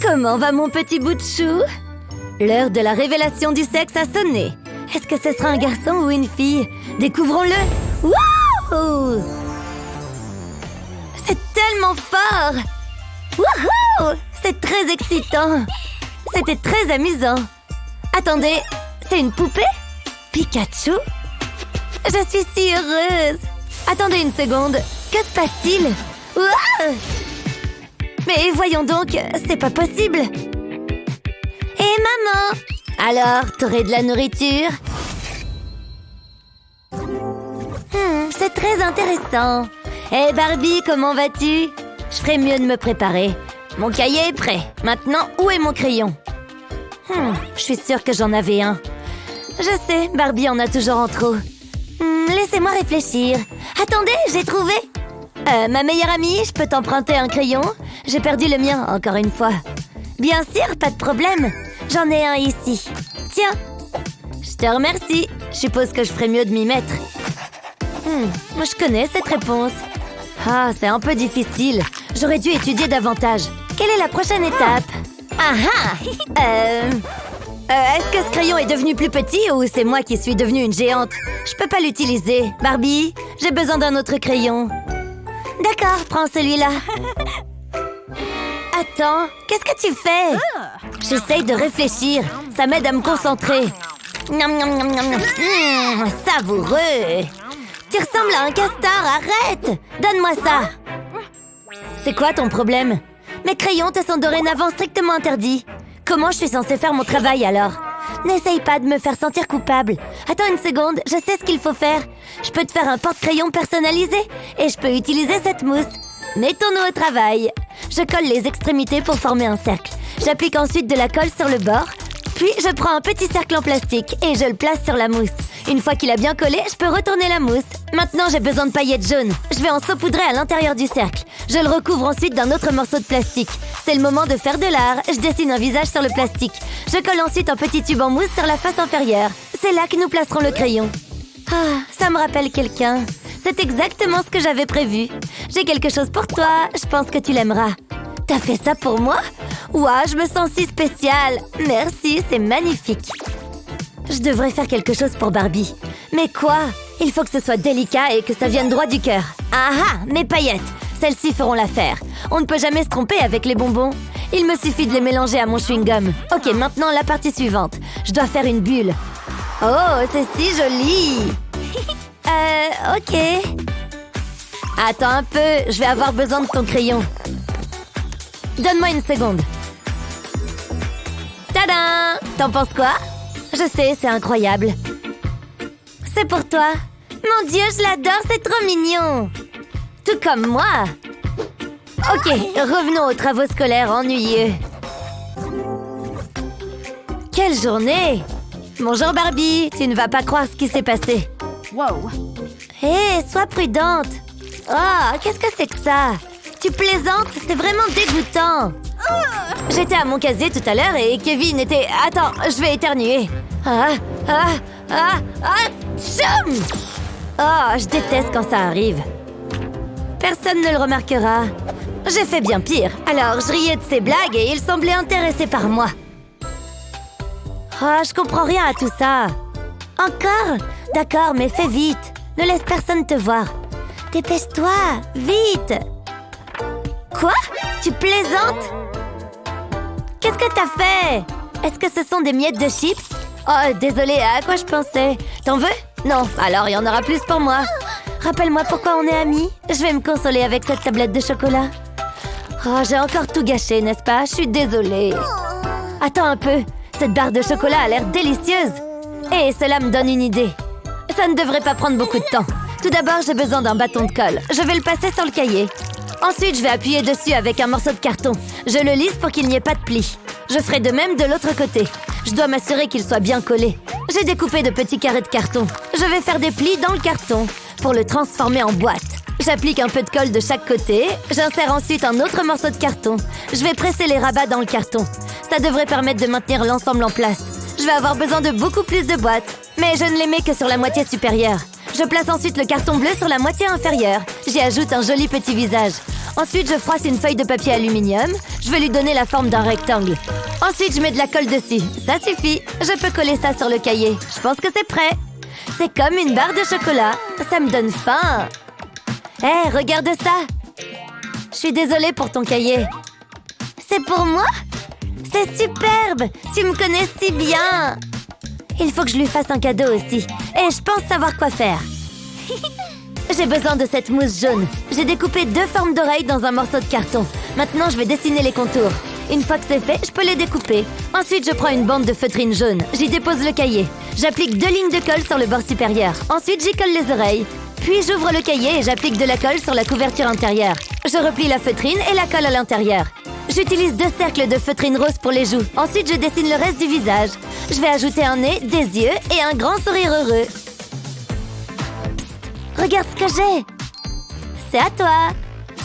Comment va mon petit bout de chou? L'heure de la révélation du sexe a sonné. Est-ce que ce sera un garçon ou une fille? Découvrons-le. Wouhou! C'est tellement fort! Wouhou! C'est très excitant. C'était très amusant. Attendez, c'est une poupée? Pikachu? Je suis si heureuse. Attendez une seconde. Que se passe-t-il? Wouah! Mais voyons donc, c'est pas possible. Hé maman! Alors, t'aurais de la nourriture? C'est très intéressant. Hé Barbie, comment vas-tu? Je ferais mieux de me préparer. Mon cahier est prêt. Maintenant, où est mon crayon? Je suis sûre que j'en avais un. Je sais, Barbie en a toujours en trop. Laissez-moi réfléchir. Attendez, j'ai trouvé. Ma meilleure amie, je peux t'emprunter un crayon? J'ai perdu le mien, encore une fois. Bien sûr, pas de problème. J'en ai un ici. Tiens. Je te remercie. Je suppose que je ferais mieux de m'y mettre. Je connais cette réponse. Ah, c'est un peu difficile. J'aurais dû étudier davantage. Quelle est la prochaine étape? Est-ce que ce crayon est devenu plus petit ou c'est moi qui suis devenue une géante? Je peux pas l'utiliser. Barbie, j'ai besoin d'un autre crayon. D'accord, prends celui-là. Attends, qu'est-ce que tu fais? J'essaye de réfléchir. Ça m'aide à me concentrer. Savoureux. Tu ressembles à un castor, arrête! Donne-moi ça! C'est quoi ton problème? Mes crayons te sont dorénavant strictement interdits. Comment je suis censée faire mon travail alors? N'essaye pas de me faire sentir coupable. Attends une seconde, je sais ce qu'il faut faire. Je peux te faire un porte-crayon personnalisé et je peux utiliser cette mousse. Mettons-nous au travail. Je colle les extrémités pour former un cercle. J'applique ensuite de la colle sur le bord. Puis je prends un petit cercle en plastique et je le place sur la mousse. Une fois qu'il a bien collé, je peux retourner la mousse. Maintenant, j'ai besoin de paillettes jaunes. Je vais en saupoudrer à l'intérieur du cercle. Je le recouvre ensuite d'un autre morceau de plastique. C'est le moment de faire de l'art. Je dessine un visage sur le plastique. Je colle ensuite un petit tube en mousse sur la face inférieure. C'est là que nous placerons le crayon. Ah, ça me rappelle quelqu'un. C'est exactement ce que j'avais prévu. J'ai quelque chose pour toi. Je pense que tu l'aimeras. T'as fait ça pour moi? Ouah, je me sens si spéciale. Merci, c'est magnifique. Je devrais faire quelque chose pour Barbie. Mais quoi? Il faut que ce soit délicat et que ça vienne droit du cœur. Ah ah, mes paillettes! Celles-ci feront l'affaire. On ne peut jamais se tromper avec les bonbons. Il me suffit de les mélanger à mon chewing-gum. Ok, maintenant la partie suivante. Je dois faire une bulle. Oh, c'est si joli! Ok. Attends un peu, je vais avoir besoin de ton crayon. Donne-moi une seconde. Tadam! T'en penses quoi? Je sais, c'est incroyable. C'est pour toi. Mon Dieu, je l'adore, c'est trop mignon. Tout comme moi. Ok, revenons aux travaux scolaires ennuyeux. Quelle journée! Bonjour Barbie, tu ne vas pas croire ce qui s'est passé. Wow. Hé, sois prudente. Oh, qu'est-ce que c'est que ça? Tu plaisantes? C'est vraiment dégoûtant. J'étais à mon casier tout à l'heure et Kevin était... Attends, je vais éternuer. Tchoum! Oh, je déteste quand ça arrive. Personne ne le remarquera. J'ai fait bien pire. Alors, je riais de ses blagues et il semblait intéressé par moi. Oh, je comprends rien à tout ça. Encore? D'accord, mais fais vite. Ne laisse personne te voir. Dépêche-toi, vite. Quoi? Tu plaisantes? Qu'est-ce que t'as fait? Est-ce que ce sont des miettes de chips? Oh, désolée, à quoi je pensais? T'en veux? Non, alors il y en aura plus pour moi. Rappelle-moi pourquoi on est amis. Je vais me consoler avec cette tablette de chocolat. Oh, j'ai encore tout gâché, n'est-ce pas? Je suis désolée. Attends un peu. Cette barre de chocolat a l'air délicieuse. Et cela me donne une idée. Ça ne devrait pas prendre beaucoup de temps. Tout d'abord, j'ai besoin d'un bâton de colle. Je vais le passer sur le cahier. Ensuite, je vais appuyer dessus avec un morceau de carton. Je le lisse pour qu'il n'y ait pas de plis. Je ferai de même de l'autre côté. Je dois m'assurer qu'il soit bien collé. J'ai découpé de petits carrés de carton. Je vais faire des plis dans le carton pour le transformer en boîte. J'applique un peu de colle de chaque côté. J'insère ensuite un autre morceau de carton. Je vais presser les rabats dans le carton. Ça devrait permettre de maintenir l'ensemble en place. Je vais avoir besoin de beaucoup plus de boîtes. Mais je ne les mets que sur la moitié supérieure. Je place ensuite le carton bleu sur la moitié inférieure. J'y ajoute un joli petit visage. Ensuite, je froisse une feuille de papier aluminium. Je vais lui donner la forme d'un rectangle. Ensuite, je mets de la colle dessus. Ça suffit. Je peux coller ça sur le cahier. Je pense que c'est prêt. C'est comme une barre de chocolat. Ça me donne faim. Hé, regarde ça. Je suis désolée pour ton cahier. C'est pour moi? C'est superbe. Tu me connais si bien. Il faut que je lui fasse un cadeau aussi. Et je pense savoir quoi faire. J'ai besoin de cette mousse jaune. J'ai découpé 2 formes d'oreilles dans un morceau de carton. Maintenant, je vais dessiner les contours. Une fois que c'est fait, je peux les découper. Ensuite, je prends une bande de feutrine jaune. J'y dépose le cahier. J'applique 2 lignes de colle sur le bord supérieur. Ensuite, j'y colle les oreilles. Puis, j'ouvre le cahier et j'applique de la colle sur la couverture intérieure. Je replie la feutrine et la colle à l'intérieur. J'utilise 2 cercles de feutrine rose pour les joues. Ensuite, je dessine le reste du visage. Je vais ajouter un nez, des yeux et un grand sourire heureux. Regarde ce que j'ai! C'est à toi!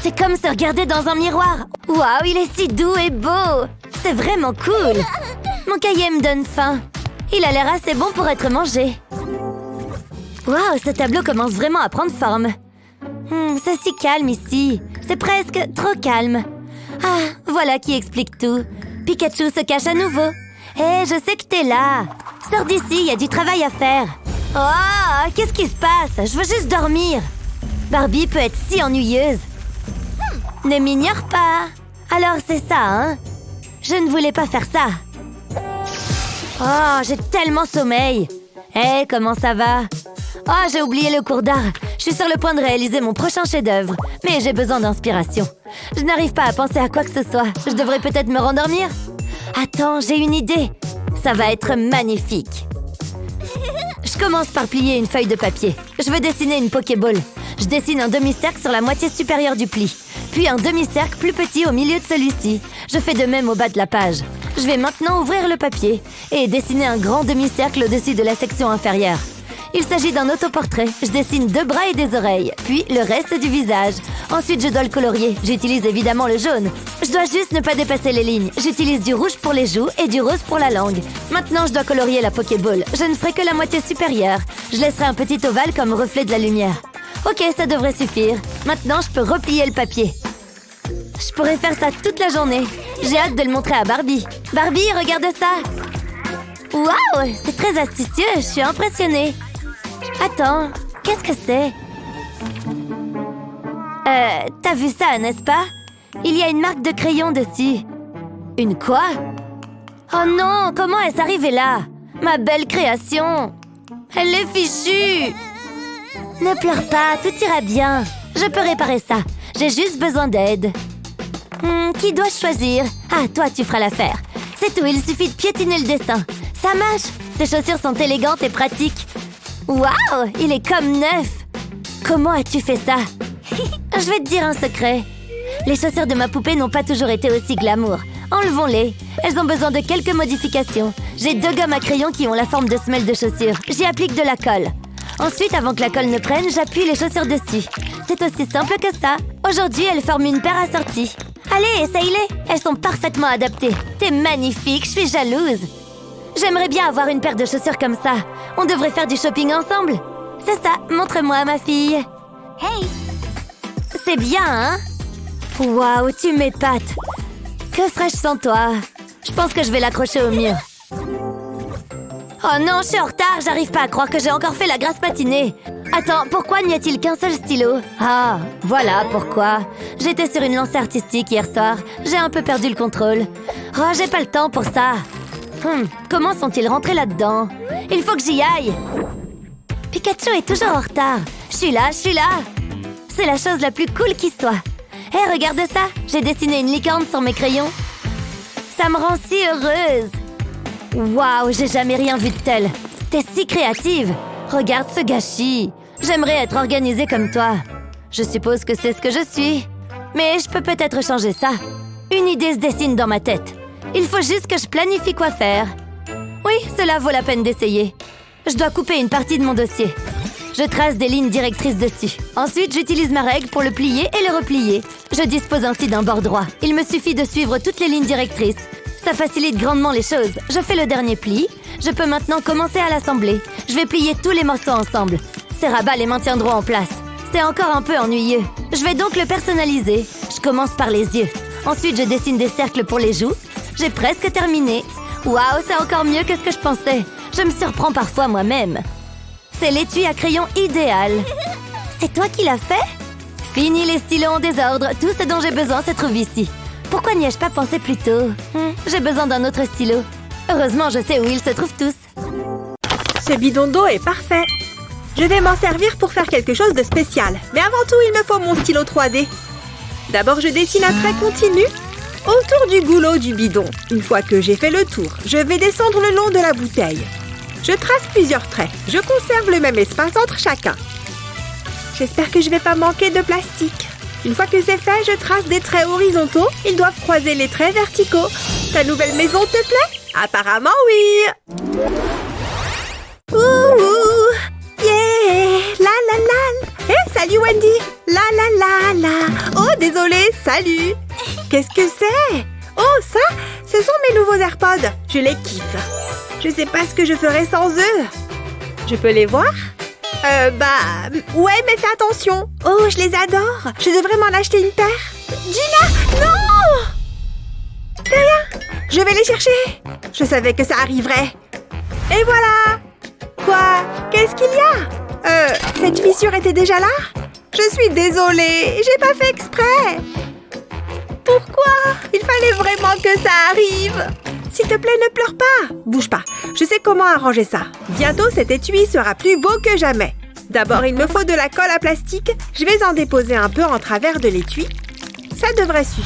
C'est comme se regarder dans un miroir! Waouh, il est si doux et beau! C'est vraiment cool! Mon cahier me donne faim! Il a l'air assez bon pour être mangé! Waouh, ce tableau commence vraiment à prendre forme! C'est si calme ici! C'est presque trop calme! Ah, voilà qui explique tout! Pikachu se cache à nouveau! Hé, je sais que t'es là! Sors d'ici, il y a du travail à faire! Oh, qu'est-ce qui se passe? Je veux juste dormir. Barbie peut être si ennuyeuse. Ne m'ignore pas. Alors c'est ça, hein? Je ne voulais pas faire ça. Oh, j'ai tellement sommeil. Hé, comment ça va? Oh, j'ai oublié le cours d'art. Je suis sur le point de réaliser mon prochain chef-d'œuvre. Mais j'ai besoin d'inspiration. Je n'arrive pas à penser à quoi que ce soit. Je devrais peut-être me rendormir. Attends, j'ai une idée. Ça va être magnifique. Je commence par plier une feuille de papier. Je veux dessiner une Pokéball. Je dessine un demi-cercle sur la moitié supérieure du pli. Puis un demi-cercle plus petit au milieu de celui-ci. Je fais de même au bas de la page. Je vais maintenant ouvrir le papier et dessiner un grand demi-cercle au-dessus de la section inférieure. Il s'agit d'un autoportrait. Je dessine 2 bras et des oreilles, puis le reste du visage. Ensuite, je dois le colorier. J'utilise évidemment le jaune. Je dois juste ne pas dépasser les lignes. J'utilise du rouge pour les joues et du rose pour la langue. Maintenant, je dois colorier la Pokéball. Je ne ferai que la moitié supérieure. Je laisserai un petit ovale comme reflet de la lumière. Ok, ça devrait suffire. Maintenant, je peux replier le papier. Je pourrais faire ça toute la journée. J'ai hâte de le montrer à Barbie. Barbie, regarde ça! Waouh! C'est très astucieux, je suis impressionnée. Attends, qu'est-ce que c'est? T'as vu ça, n'est-ce pas? Il y a une marque de crayon dessus. Une quoi? Oh non, comment est-ce arrivé là? Ma belle création! Elle est fichue! Ne pleure pas, tout ira bien. Je peux réparer ça. J'ai juste besoin d'aide. Qui dois-je choisir? Ah, toi, tu feras l'affaire. C'est tout, il suffit de piétiner le dessin. Ça marche! Ces chaussures sont élégantes et pratiques. Waouh! Il est comme neuf! Comment as-tu fait ça? Je vais te dire un secret. Les chaussures de ma poupée n'ont pas toujours été aussi glamour. Enlevons-les. Elles ont besoin de quelques modifications. J'ai 2 gommes à crayon qui ont la forme de semelles de chaussures. J'y applique de la colle. Ensuite, avant que la colle ne prenne, j'appuie les chaussures dessus. C'est aussi simple que ça. Aujourd'hui, elles forment une paire assortie. Allez, essaye-les. Elles sont parfaitement adaptées. T'es magnifique, je suis jalouse. J'aimerais bien avoir une paire de chaussures comme ça. On devrait faire du shopping ensemble. C'est ça, montre-moi, ma fille. Hey! C'est bien, hein? Waouh, tu m'épates. Que ferais-je sans toi? Je pense que je vais l'accrocher au mur. Oh non, je suis en retard, j'arrive pas à croire que j'ai encore fait la grasse matinée. Attends, pourquoi n'y a-t-il qu'un seul stylo? Ah, voilà pourquoi. J'étais sur une lancée artistique hier soir. J'ai un peu perdu le contrôle. Oh, j'ai pas le temps pour ça. Comment sont-ils rentrés là-dedans? Il faut que j'y aille. Pikachu est toujours en retard. Je suis là. C'est la chose la plus cool qui soit. Hé, regarde ça. J'ai dessiné une licorne sur mes crayons. Ça me rend si heureuse. Waouh, j'ai jamais rien vu de tel. T'es si créative. Regarde ce gâchis. J'aimerais être organisée comme toi. Je suppose que c'est ce que je suis. Mais je peux peut-être changer ça. Une idée se dessine dans ma tête. Il faut juste que je planifie quoi faire. Oui, cela vaut la peine d'essayer. Je dois couper une partie de mon dossier. Je trace des lignes directrices dessus. Ensuite, j'utilise ma règle pour le plier et le replier. Je dispose ainsi d'un bord droit. Il me suffit de suivre toutes les lignes directrices. Ça facilite grandement les choses. Je fais le dernier pli. Je peux maintenant commencer à l'assembler. Je vais plier tous les morceaux ensemble. Ces rabats les maintiendront en place. C'est encore un peu ennuyeux. Je vais donc le personnaliser. Je commence par les yeux. Ensuite, je dessine des cercles pour les joues. J'ai presque terminé. Waouh, c'est encore mieux que ce que je pensais. Je me surprends parfois moi-même. C'est l'étui à crayon idéal. C'est toi qui l'as fait? Fini les stylos en désordre. Tout ce dont j'ai besoin se trouve ici. Pourquoi n'y ai-je pas pensé plus tôt? J'ai besoin d'un autre stylo. Heureusement, je sais où ils se trouvent tous. Ce bidon d'eau est parfait. Je vais m'en servir pour faire quelque chose de spécial. Mais avant tout, il me faut mon stylo 3D. D'abord, je dessine un trait continu autour du goulot du bidon. Une fois que j'ai fait le tour, je vais descendre le long de la bouteille. Je trace plusieurs traits. Je conserve le même espace entre chacun. J'espère que je vais pas manquer de plastique. Une fois que c'est fait, je trace des traits horizontaux. Ils doivent croiser les traits verticaux. Ta nouvelle maison te plaît? Apparemment, oui. Ouh, yeah, la la la. Hey, salut Wendy. La la la la. Oh, désolé, salut. Qu'est-ce que c'est? Oh, ça, ce sont mes nouveaux AirPods. Je les kiffe. Je sais pas ce que je ferais sans eux. Je peux les voir? Ouais, mais fais attention. Oh, je les adore. Je devrais m'en acheter une paire. Gina, non! C'est rien. Je vais les chercher. Je savais que ça arriverait. Et voilà. Quoi? Qu'est-ce qu'il y a? Cette fissure était déjà là? Je suis désolée. J'ai pas fait exprès. Pourquoi? Il fallait vraiment que ça arrive. S'il te plaît, ne pleure pas. Bouge pas. Je sais comment arranger ça. Bientôt, cet étui sera plus beau que jamais. D'abord, il me faut de la colle à plastique. Je vais en déposer un peu en travers de l'étui. Ça devrait suffire.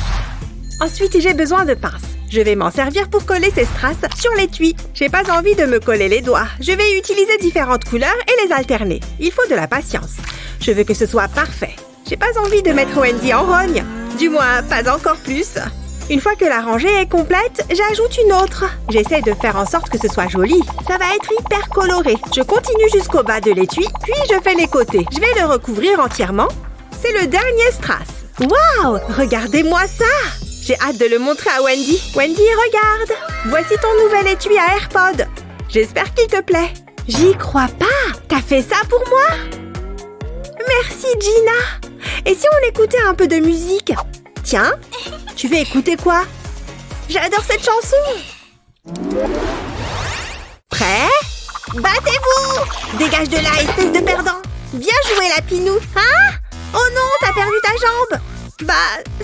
Ensuite, j'ai besoin de pinces. Je vais m'en servir pour coller ces strass sur l'étui. J'ai pas envie de me coller les doigts. Je vais utiliser différentes couleurs et les alterner. Il faut de la patience. Je veux que ce soit parfait. J'ai pas envie de mettre Wendy en rogne. Du moins, pas encore plus. Une fois que la rangée est complète, j'ajoute une autre. J'essaie de faire en sorte que ce soit joli. Ça va être hyper coloré. Je continue jusqu'au bas de l'étui, puis je fais les côtés. Je vais le recouvrir entièrement. C'est le dernier strass. Waouh! Regardez-moi ça! J'ai hâte de le montrer à Wendy. Wendy, regarde! Voici ton nouvel étui à AirPods. J'espère qu'il te plaît. J'y crois pas! T'as fait ça pour moi? Merci, Gina! Et si on écoutait un peu de musique? Tiens, tu veux écouter quoi? J'adore cette chanson! Prêt? Battez-vous! Dégage de là, espèce de perdant! Bien joué, Lapinou! Hein? Oh non, t'as perdu ta jambe! Bah,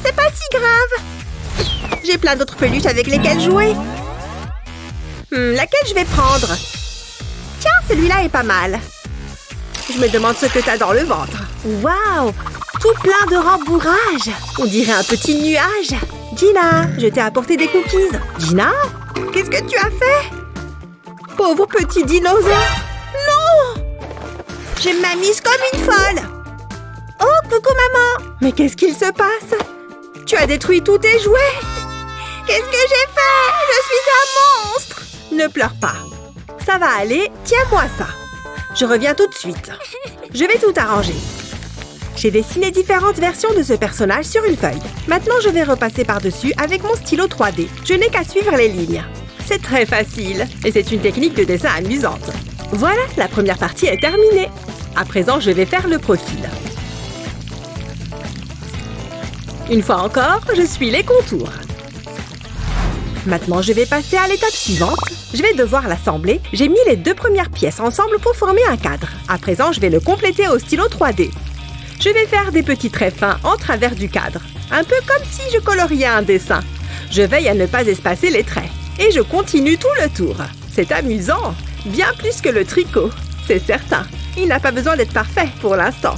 c'est pas si grave! J'ai plein d'autres peluches avec lesquelles jouer. Laquelle je vais prendre? Tiens, celui-là est pas mal. Je me demande ce que t'as dans le ventre. Waouh! Tout plein de rembourrage. On dirait un petit nuage. Gina, je t'ai apporté des cookies. Gina? Qu'est-ce que tu as fait? Pauvre petit dinosaure. Non! Je m'amuse comme une folle. Oh, coucou maman. Mais qu'est-ce qu'il se passe? Tu as détruit tous tes jouets. Qu'est-ce que j'ai fait? Je suis un monstre. Ne pleure pas. Ça va aller. Tiens-moi ça. Je reviens tout de suite. Je vais tout arranger. J'ai dessiné différentes versions de ce personnage sur une feuille. Maintenant, je vais repasser par-dessus avec mon stylo 3D. Je n'ai qu'à suivre les lignes. C'est très facile et c'est une technique de dessin amusante. Voilà, la première partie est terminée. À présent, je vais faire le profil. Une fois encore, je suis les contours. Maintenant, je vais passer à l'étape suivante. Je vais devoir l'assembler. J'ai mis les deux premières pièces ensemble pour former un cadre. À présent, je vais le compléter au stylo 3D. Je vais faire des petits traits fins en travers du cadre. Un peu comme si je coloriais un dessin. Je veille à ne pas espacer les traits. Et je continue tout le tour. C'est amusant. Bien plus que le tricot. C'est certain. Il n'a pas besoin d'être parfait pour l'instant.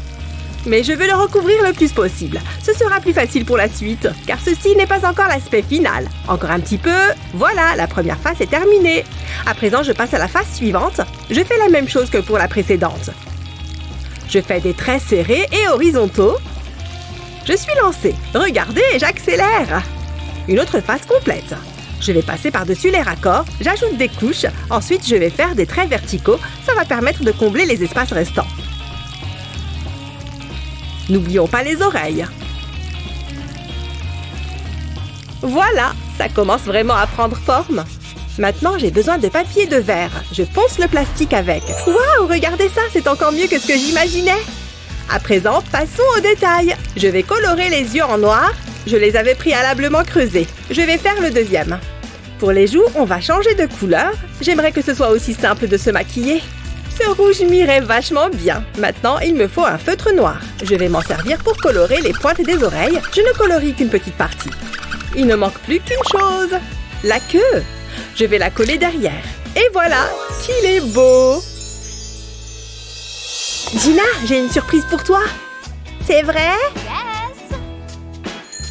Mais je veux le recouvrir le plus possible. Ce sera plus facile pour la suite, car ceci n'est pas encore l'aspect final. Encore un petit peu. Voilà, la première face est terminée. À présent, je passe à la face suivante. Je fais la même chose que pour la précédente. Je fais des traits serrés et horizontaux. Je suis lancée. Regardez, j'accélère. Une autre face complète. Je vais passer par-dessus les raccords, j'ajoute des couches. Ensuite, je vais faire des traits verticaux. Ça va permettre de combler les espaces restants. N'oublions pas les oreilles. Voilà, ça commence vraiment à prendre forme. Maintenant, j'ai besoin de papier de verre. Je ponce le plastique avec. Waouh, regardez ça, c'est encore mieux que ce que j'imaginais. À présent, passons aux détails. Je vais colorer les yeux en noir Je les avais préalablement creusés. Je vais faire le deuxième. Pour les joues, on va changer de couleur. J'aimerais que ce soit aussi simple de se maquiller. Ce rouge m'irait vachement bien. Maintenant, il me faut un feutre noir. Je vais m'en servir pour colorer les pointes des oreilles. Je ne colorie qu'une petite partie. Il ne manque plus qu'une chose. La queue. Je vais la coller derrière. Et voilà, qu'il est beau. Gina, j'ai une surprise pour toi. C'est vrai?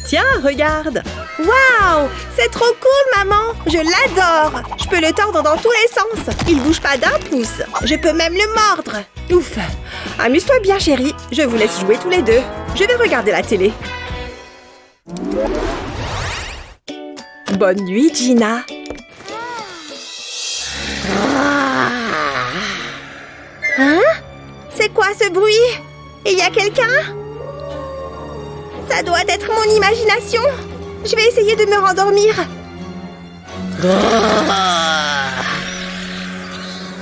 Tiens, regarde. Waouh, c'est trop cool, maman. Je l'adore. Je peux le tordre dans tous les sens. Il bouge pas d'un pouce. Je peux même le mordre. Ouf. Amuse-toi bien, chérie. Je vous laisse jouer tous les deux. Je vais regarder la télé. Bonne nuit, Gina. Hein? C'est quoi ce bruit? Il y a quelqu'un? Ça doit être mon imagination. Je vais essayer de me rendormir.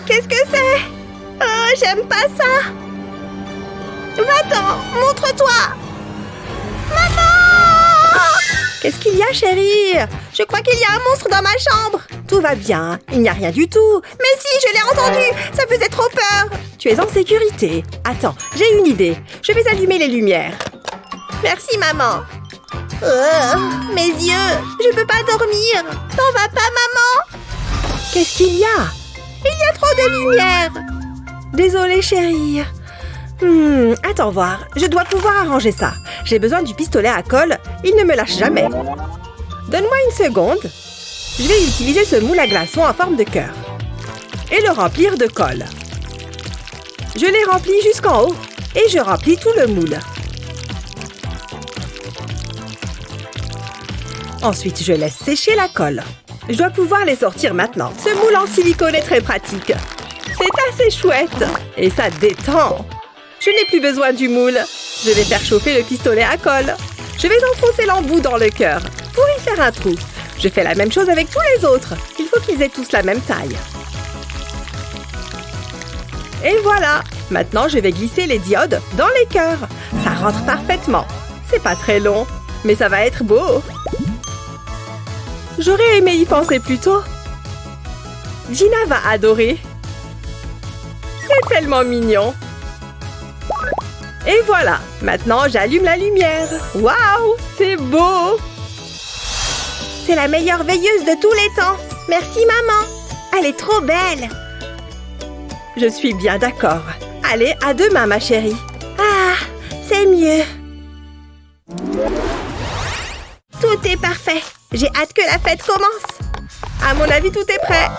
Qu'est-ce que c'est? Oh, j'aime pas ça. Va-t'en, montre-toi. Maman! Qu'est-ce qu'il y a, chérie? Je crois qu'il y a un monstre dans ma chambre. Tout va bien, il n'y a rien du tout. Mais si, je l'ai entendu. Ça faisait trop peur. Tu es en sécurité. Attends, j'ai une idée. Je vais allumer les lumières. Merci, maman. Mes yeux, je peux pas dormir. T'en vas pas, maman? Qu'est-ce qu'il y a? Il y a trop de lumière. Désolée, chérie. Attends voir. Je dois pouvoir arranger ça. J'ai besoin du pistolet à colle. Il ne me lâche jamais. Donne-moi une seconde. Je vais utiliser ce moule à glaçons en forme de cœur. Et le remplir de colle. Je l'ai rempli jusqu'en haut. Et je remplis tout le moule. Ensuite, je laisse sécher la colle. Je dois pouvoir les sortir maintenant. Ce moule en silicone est très pratique. C'est assez chouette. Et ça détend. Je n'ai plus besoin du moule. Je vais faire chauffer le pistolet à colle. Je vais enfoncer l'embout dans le cœur pour y faire un trou. Je fais la même chose avec tous les autres. Il faut qu'ils aient tous la même taille. Et voilà. Maintenant, je vais glisser les diodes dans les cœurs. Ça rentre parfaitement. C'est pas très long, mais ça va être beau. J'aurais aimé y penser plus tôt. Gina va adorer. C'est tellement mignon. Et voilà, maintenant j'allume la lumière. Waouh, c'est beau. C'est la meilleure veilleuse de tous les temps. Merci, maman. Elle est trop belle. Je suis bien d'accord. Allez, à demain, ma chérie. Ah, c'est mieux. Tout est parfait. J'ai hâte que la fête commence. À mon avis, tout est prêt.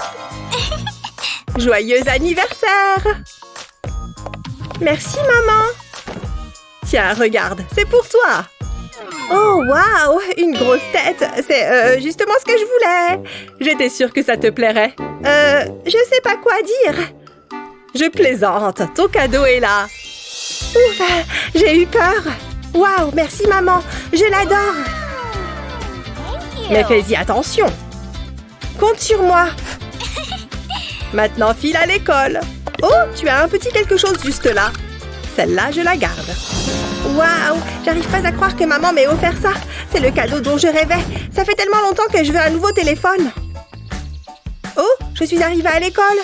Joyeux anniversaire! Merci, maman. Tiens, regarde, c'est pour toi. Oh, waouh, une grosse tête. C'est justement ce que je voulais. J'étais sûre que ça te plairait. Je sais pas quoi dire. Je plaisante, ton cadeau est là. Ouf, j'ai eu peur. Waouh, merci, maman. Je l'adore. Mais fais-y attention. Compte sur moi. Maintenant, file à l'école. Oh, tu as un petit quelque chose juste là. Celle-là, je la garde. Waouh, j'arrive pas à croire que maman m'ait offert ça. C'est le cadeau dont je rêvais. Ça fait tellement longtemps que je veux un nouveau téléphone. Oh, je suis arrivée à l'école.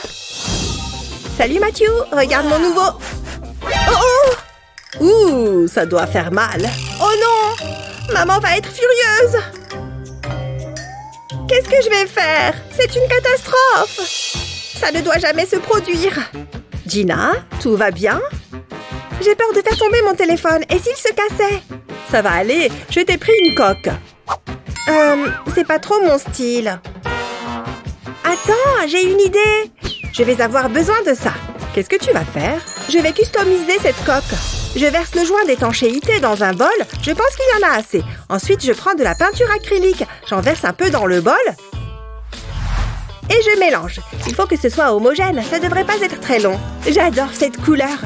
Salut Matthew, regarde mon nouveau. Oh, oh. Ouh, ça doit faire mal. Oh non, maman va être furieuse. Qu'est-ce que je vais faire? C'est une catastrophe. Ça ne doit jamais se produire. Gina, tout va bien? J'ai peur de faire tomber mon téléphone. Et s'il se cassait? Ça va aller, je t'ai pris une coque. C'est pas trop mon style. Attends, j'ai une idée. Je vais avoir besoin de ça. Qu'est-ce que tu vas faire? Je vais customiser cette coque. Je verse le joint d'étanchéité dans un bol. Je pense qu'il y en a assez. Ensuite, je prends de la peinture acrylique. J'en verse un peu dans le bol. Et je mélange. Il faut que ce soit homogène. Ça ne devrait pas être très long. J'adore cette couleur.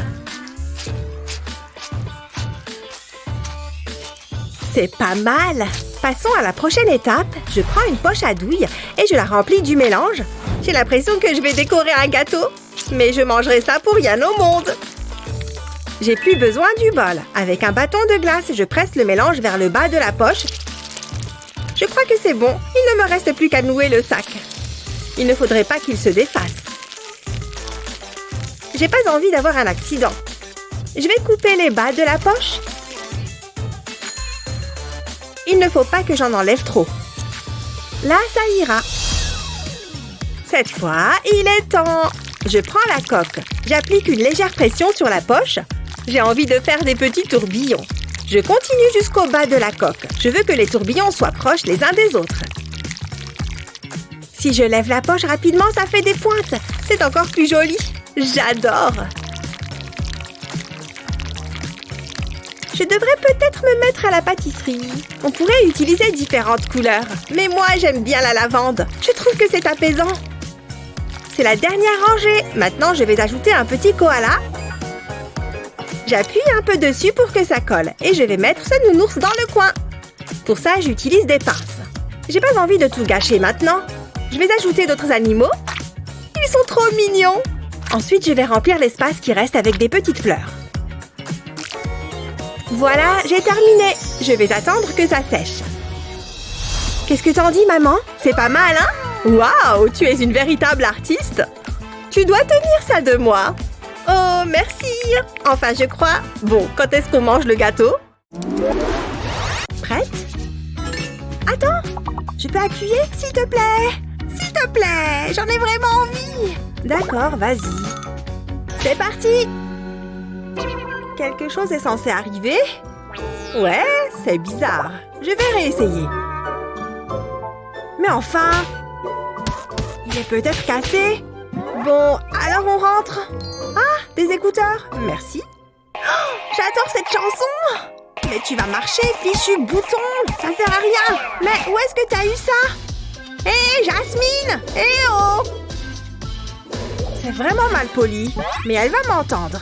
C'est pas mal. Passons à la prochaine étape. Je prends une poche à douille et je la remplis du mélange. J'ai l'impression que je vais décorer un gâteau. Mais je mangerai ça pour rien au monde. J'ai plus besoin du bol. Avec un bâton de glace, je presse le mélange vers le bas de la poche Je crois que c'est bon. Il ne me reste plus qu'à nouer le sac. Il ne faudrait pas qu'il se défasse. J'ai pas envie d'avoir un accident. Je vais couper les bas de la poche. Il ne faut pas que j'en enlève trop. Là, ça ira. Cette fois, il est temps. Je prends la coque. J'applique une légère pression sur la poche. J'ai envie de faire des petits tourbillons. Je continue jusqu'au bas de la coque. Je veux que les tourbillons soient proches les uns des autres. Si je lève la poche rapidement, ça fait des pointes. C'est encore plus joli. J'adore. Je devrais peut-être me mettre à la pâtisserie. On pourrait utiliser différentes couleurs. Mais moi, j'aime bien la lavande. Je trouve que c'est apaisant. C'est la dernière rangée. Maintenant, je vais ajouter un petit koala. J'appuie un peu dessus pour que ça colle. Et je vais mettre ce nounours dans le coin. Pour ça, j'utilise des pinces. J'ai pas envie de tout gâcher maintenant. Je vais ajouter d'autres animaux. Ils sont trop mignons. Ensuite, je vais remplir l'espace qui reste avec des petites fleurs. Voilà, j'ai terminé. Je vais attendre que ça sèche. Qu'est-ce que t'en dis, maman? C'est pas mal, hein? Waouh, tu es une véritable artiste. Tu dois tenir ça de moi. Oh, merci. Enfin, je crois. Bon, quand est-ce qu'on mange le gâteau? Prête? Attends, je peux appuyer, s'il te plaît? S'il te plaît, j'en ai vraiment envie. D'accord, vas-y. C'est parti. Quelque chose est censé arriver? Ouais, c'est bizarre. Je vais réessayer. Mais enfin, il est peut-être cassé. Bon, alors on rentre. Ah, des écouteurs. Merci. Oh, j'adore cette chanson. Mais tu vas marcher, fichu bouton. Ça sert à rien. Mais où est-ce que t'as eu ça? Hé, Jasmine! Hé oh! C'est vraiment mal poli, mais elle va m'entendre.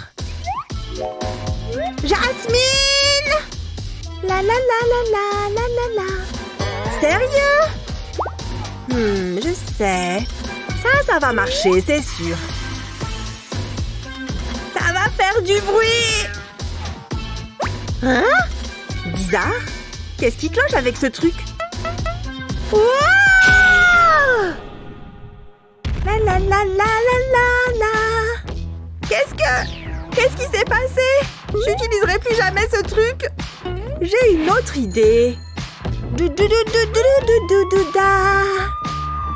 Jasmine! La la la la la la la la. Sérieux? Je sais. Ça va marcher, c'est sûr. Ça va faire du bruit. Hein? Bizarre. Qu'est-ce qui cloche avec ce truc? Wow! La la la la la la la. Qu'est-ce qui s'est passé? J'utiliserai plus jamais ce truc. J'ai une autre idée.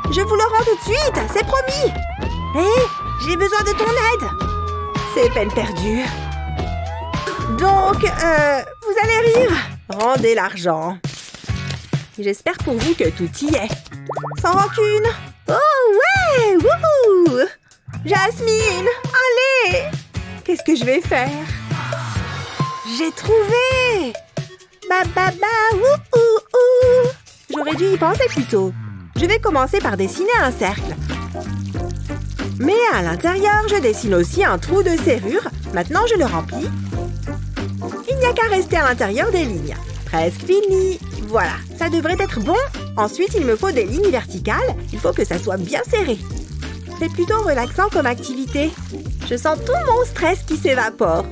Je vous le rends tout de suite, c'est promis. Hé, j'ai besoin de ton aide. C'est peine perdue. Donc, vous allez rire. Rendez l'argent. J'espère pour vous que tout y est. Sans rancune. Oh ouais, wouhou! Jasmine, allez! Qu'est-ce que je vais faire? J'ai trouvé! Ba ba ba, wouhou! J'aurais dû y penser plus tôt. Je vais commencer par dessiner un cercle. Mais à l'intérieur, je dessine aussi un trou de serrure. Maintenant, je le remplis. Il n'y a qu'à rester à l'intérieur des lignes. Presque fini. Voilà, ça devrait être bon. Ensuite, il me faut des lignes verticales. Il faut que ça soit bien serré. C'est plutôt relaxant comme activité. Je sens tout mon stress qui s'évapore.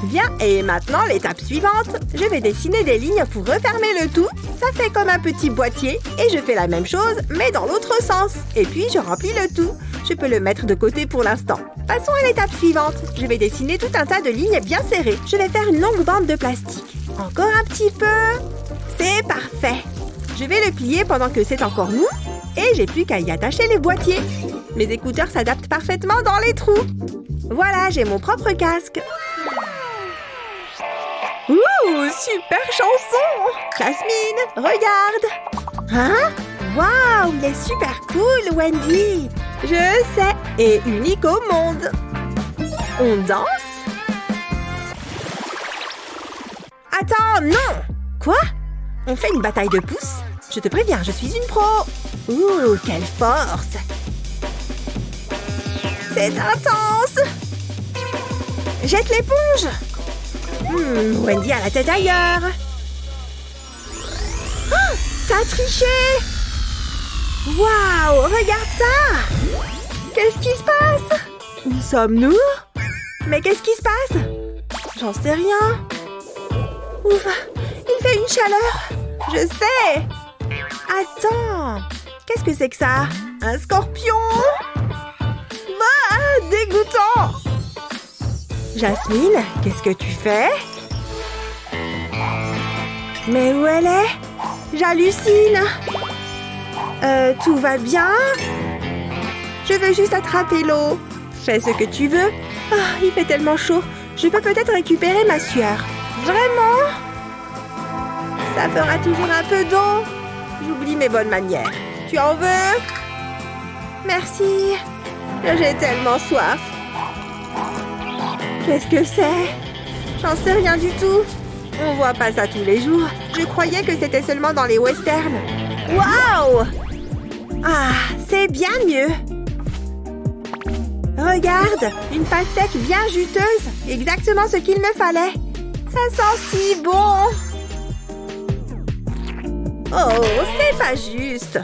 Bien, et maintenant, l'étape suivante. Je vais dessiner des lignes pour refermer le tout. Ça fait comme un petit boîtier. Et je fais la même chose, mais dans l'autre sens. Et puis, je remplis le tout. Je peux le mettre de côté pour l'instant. Passons à l'étape suivante. Je vais dessiner tout un tas de lignes bien serrées. Je vais faire une longue bande de plastique. Encore un petit peu. C'est parfait. Je vais le plier pendant que c'est encore mou. Et j'ai plus qu'à y attacher les boîtiers. Mes écouteurs s'adaptent parfaitement dans les trous. Voilà, j'ai mon propre casque. Ouh, super chanson! Jasmine, regarde! Hein? Waouh, il est super cool, Wendy! Je sais, et unique au monde. On danse? Attends, non! Quoi? On fait une bataille de pouces? Je te préviens, je suis une pro! Ouh, quelle force! C'est intense! Jette l'éponge! Wendy a la tête ailleurs! Oh, t'as triché! Waouh, regarde ça! Qu'est-ce qui se passe? Où sommes-nous? Mais qu'est-ce qui se passe? J'en sais rien. Ouf, il fait une chaleur. Je sais. Attends, qu'est-ce que c'est que ça? Un scorpion? Ah, dégoûtant! Jasmine, qu'est-ce que tu fais? Mais où elle est? J'hallucine! Tout va bien? Je veux juste attraper l'eau. Fais ce que tu veux. Ah, il fait tellement chaud. Je peux peut-être récupérer ma sueur. Vraiment? Ça fera toujours un peu d'eau. J'oublie mes bonnes manières. Tu en veux? Merci. J'ai tellement soif. Qu'est-ce que c'est? J'en sais rien du tout. On voit pas ça tous les jours. Je croyais que c'était seulement dans les westerns. Waouh! Ah, c'est bien mieux. Regarde, une pastèque bien juteuse. Exactement ce qu'il me fallait. Ça sent si bon. Oh, c'est pas juste.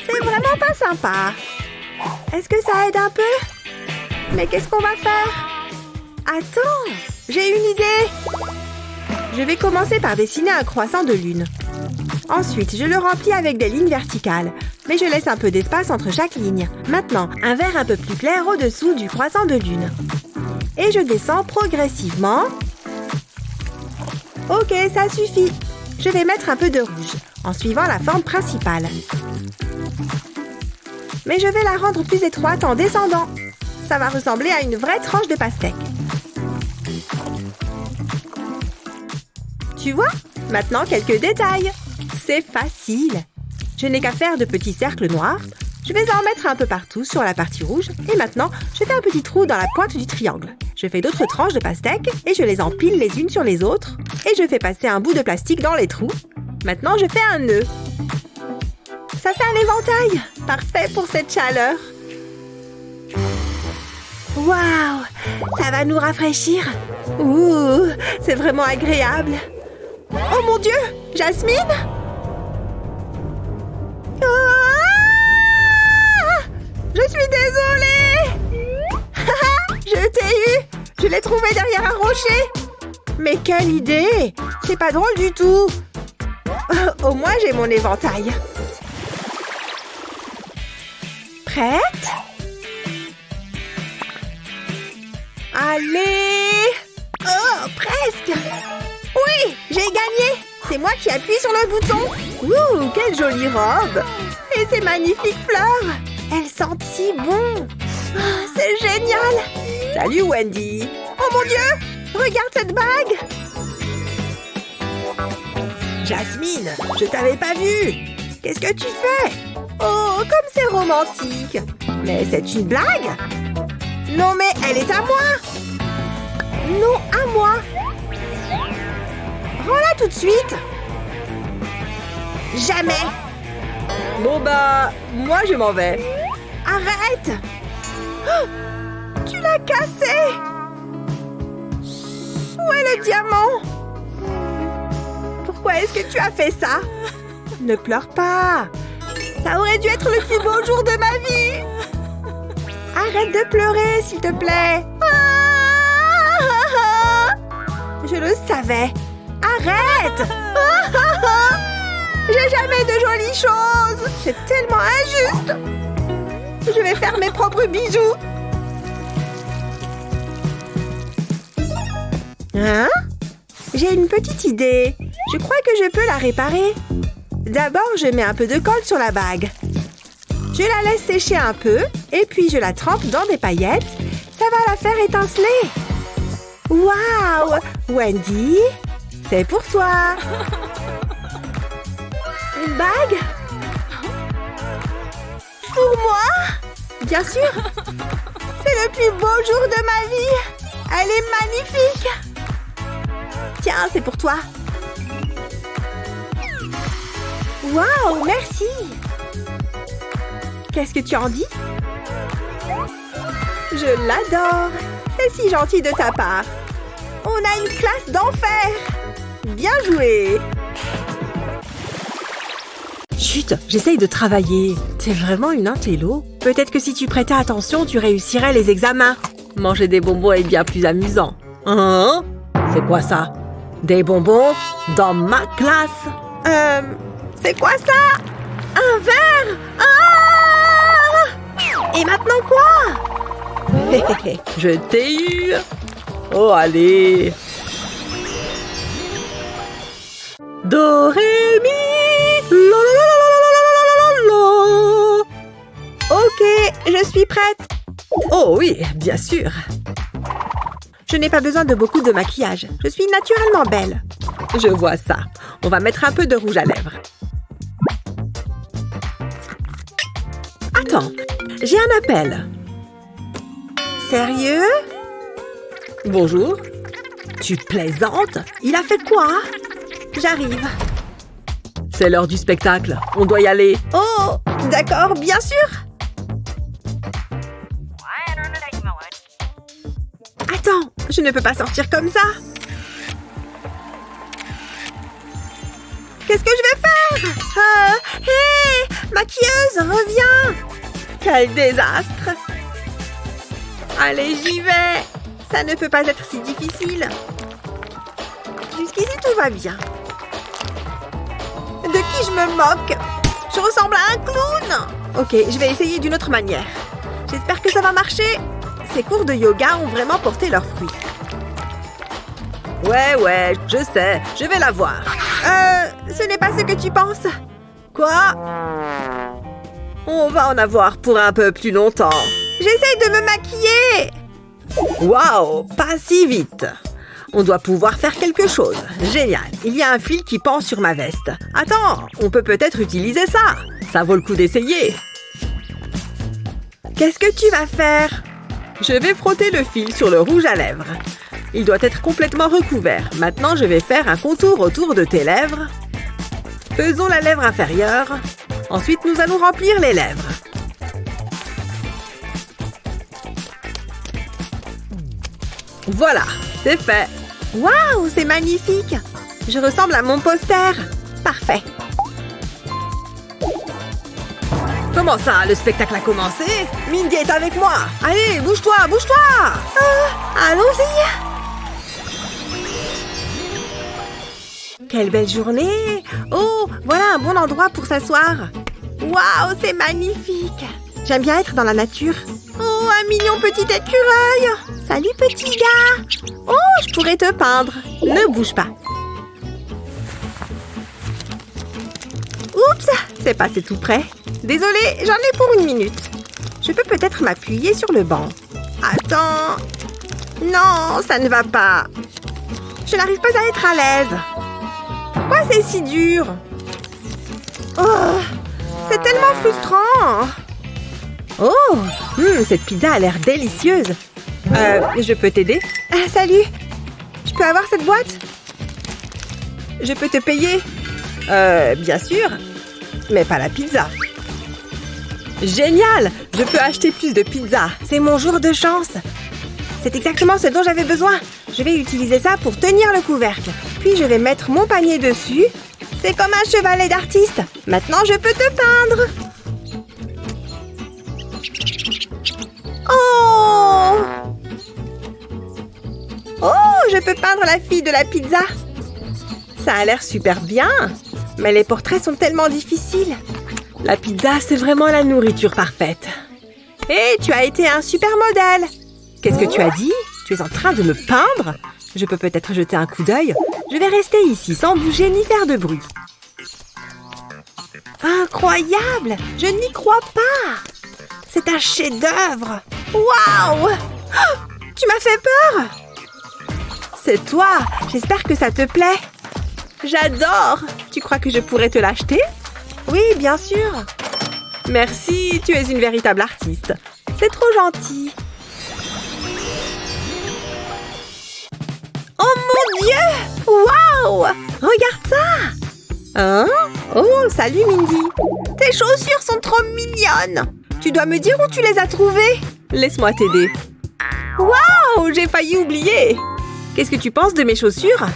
C'est vraiment pas sympa. Est-ce que ça aide un peu? Mais qu'est-ce qu'on va faire? Attends, j'ai une idée. Je vais commencer par dessiner un croissant de lune. Ensuite, je le remplis avec des lignes verticales. Mais je laisse un peu d'espace entre chaque ligne. Maintenant, un vert un peu plus clair au-dessous du croissant de lune. Et je descends progressivement. Ok, ça suffit. Je vais mettre un peu de rouge, en suivant la forme principale. Mais je vais la rendre plus étroite en descendant. Ça va ressembler à une vraie tranche de pastèque. Tu vois? Maintenant, quelques détails. C'est facile. Je n'ai qu'à faire de petits cercles noirs. Je vais en mettre un peu partout sur la partie rouge. Et maintenant, je fais un petit trou dans la pointe du triangle. Je fais d'autres tranches de pastèque et je les empile les unes sur les autres. Et je fais passer un bout de plastique dans les trous. Maintenant, je fais un nœud. Ça fait un éventail. Parfait pour cette chaleur. Waouh! Ça va nous rafraîchir. Ouh, c'est vraiment agréable. Oh mon Dieu! Jasmine? Ah! Je suis désolée! Je t'ai eu! Je l'ai trouvé derrière un rocher! Mais quelle idée! C'est pas drôle du tout! Au moins, j'ai mon éventail. Prête? Allez! Oh, presque! Oui, j'ai gagné! C'est moi qui appuie sur le bouton. Ouh, quelle jolie robe! Et ces magnifiques fleurs! Elles sentent si bon! Oh, c'est génial! Salut Wendy! Oh mon Dieu! Regarde cette bague! Jasmine, je t'avais pas vue! Qu'est-ce que tu fais? Oh, comme c'est romantique! Mais c'est une blague? Non mais elle est à moi! Non, à moi! Rends-la tout de suite! Jamais! Bon bah, moi je m'en vais. Arrête! Oh, tu l'as cassé! Où est le diamant? Pourquoi est-ce que tu as fait ça? Ne pleure pas! Ça aurait dû être le plus beau jour de ma vie! Arrête de pleurer, s'il te plaît! Je le savais! Arrête! J'ai jamais de jolies choses! C'est tellement injuste! Je vais faire mes propres bijoux! Hein? J'ai une petite idée. Je crois que je peux la réparer. D'abord, je mets un peu de colle sur la bague. Je la laisse sécher un peu et puis je la trempe dans des paillettes. Ça va la faire étinceler. Waouh! Wendy, c'est pour toi. Une bague? Pour moi? Bien sûr. C'est le plus beau jour de ma vie. Elle est magnifique. Tiens, c'est pour toi. Waouh, merci. Qu'est-ce que tu en dis? Je l'adore. C'est si gentil de ta part. On a une classe d'enfer. Bien joué. Chut, j'essaye de travailler. T'es vraiment une intello. Peut-être que si tu prêtais attention, tu réussirais les examens. Manger des bonbons est bien plus amusant. Hein? C'est quoi ça? Des bonbons dans ma classe? C'est quoi ça? Un verre! Ah! Et maintenant quoi? Je t'ai eu. Oh, allez. Do, ré, mi, la, la, la, la, la, la, la. Ok, je suis prête. Oh oui, bien sûr. Je n'ai pas besoin de beaucoup de maquillage. Je suis naturellement belle. Je vois ça. On va mettre un peu de rouge à lèvres. Attends, j'ai un appel. Sérieux? Bonjour. Tu plaisantes? Il a fait quoi? J'arrive. C'est l'heure du spectacle. On doit y aller. Oh, d'accord, bien sûr. Attends, je ne peux pas sortir comme ça. Qu'est-ce que je vais faire? Hé, maquilleuse, reviens. Quel désastre. Allez, j'y vais. Ça ne peut pas être si difficile. Jusqu'ici, tout va bien. De qui je me moque? Je ressemble à un clown. Ok, je vais essayer d'une autre manière. J'espère que ça va marcher. Ces cours de yoga ont vraiment porté leurs fruits. Ouais, je sais. Je vais la voir. Ce n'est pas ce que tu penses. Quoi? On va en avoir pour un peu plus longtemps. J'essaye de me maquiller. Waouh, pas si vite. On doit pouvoir faire quelque chose. Génial. Il y a un fil qui pend sur ma veste. Attends, on peut peut-être utiliser ça. Ça vaut le coup d'essayer. Qu'est-ce que tu vas faire? Je vais frotter le fil sur le rouge à lèvres. Il doit être complètement recouvert. Maintenant, je vais faire un contour autour de tes lèvres. Faisons la lèvre inférieure. Ensuite, nous allons remplir les lèvres. Voilà, c'est fait. Waouh, c'est magnifique. Je ressemble à mon poster. Parfait. Comment ça, le spectacle a commencé? Mindy est avec moi. Allez, bouge-toi, bouge-toi. Allons-y. Quelle belle journée. Oh, voilà un bon endroit pour s'asseoir. Waouh, c'est magnifique. J'aime bien être dans la nature. Oh, un mignon petit écureuil. Salut, petit gars. Oh, je pourrais te peindre. Ne bouge pas. Oups, c'est passé tout près. Désolée, j'en ai pour 1 minute. Je peux peut-être m'appuyer sur le banc. Attends. Non, ça ne va pas. Je n'arrive pas à être à l'aise. Pourquoi c'est si dur? Oh, c'est tellement frustrant. Oh, cette pizza a l'air délicieuse. Je peux t'aider? Salut. Je peux avoir cette boîte? Je peux te payer? Bien sûr. Mais pas la pizza. Génial! Je peux acheter plus de pizza. C'est mon jour de chance. C'est exactement ce dont j'avais besoin. Je vais utiliser ça pour tenir le couvercle. Puis je vais mettre mon panier dessus. C'est comme un chevalet d'artiste. Maintenant, je peux te peindre. Oh! Oh, je peux peindre la fille de la pizza. Ça a l'air super bien. Mais les portraits sont tellement difficiles. La pizza, c'est vraiment la nourriture parfaite. Hé, tu as été un super modèle. Qu'est-ce que tu as dit? Tu es en train de me peindre? Je peux peut-être jeter un coup d'œil? Je vais rester ici sans bouger ni faire de bruit. Incroyable! Je n'y crois pas! C'est un chef-d'œuvre! Waouh! Oh, tu m'as fait peur! C'est toi! J'espère que ça te plaît! J'adore! Tu crois que je pourrais te l'acheter? Oui, bien sûr! Merci, tu es une véritable artiste. C'est trop gentil! Oh mon Dieu! Waouh! Regarde ça! Hein? Oh, salut Mindy! Tes chaussures sont trop mignonnes! Tu dois me dire où tu les as trouvées? Laisse-moi t'aider. Waouh! J'ai failli oublier! Qu'est-ce que tu penses de mes chaussures?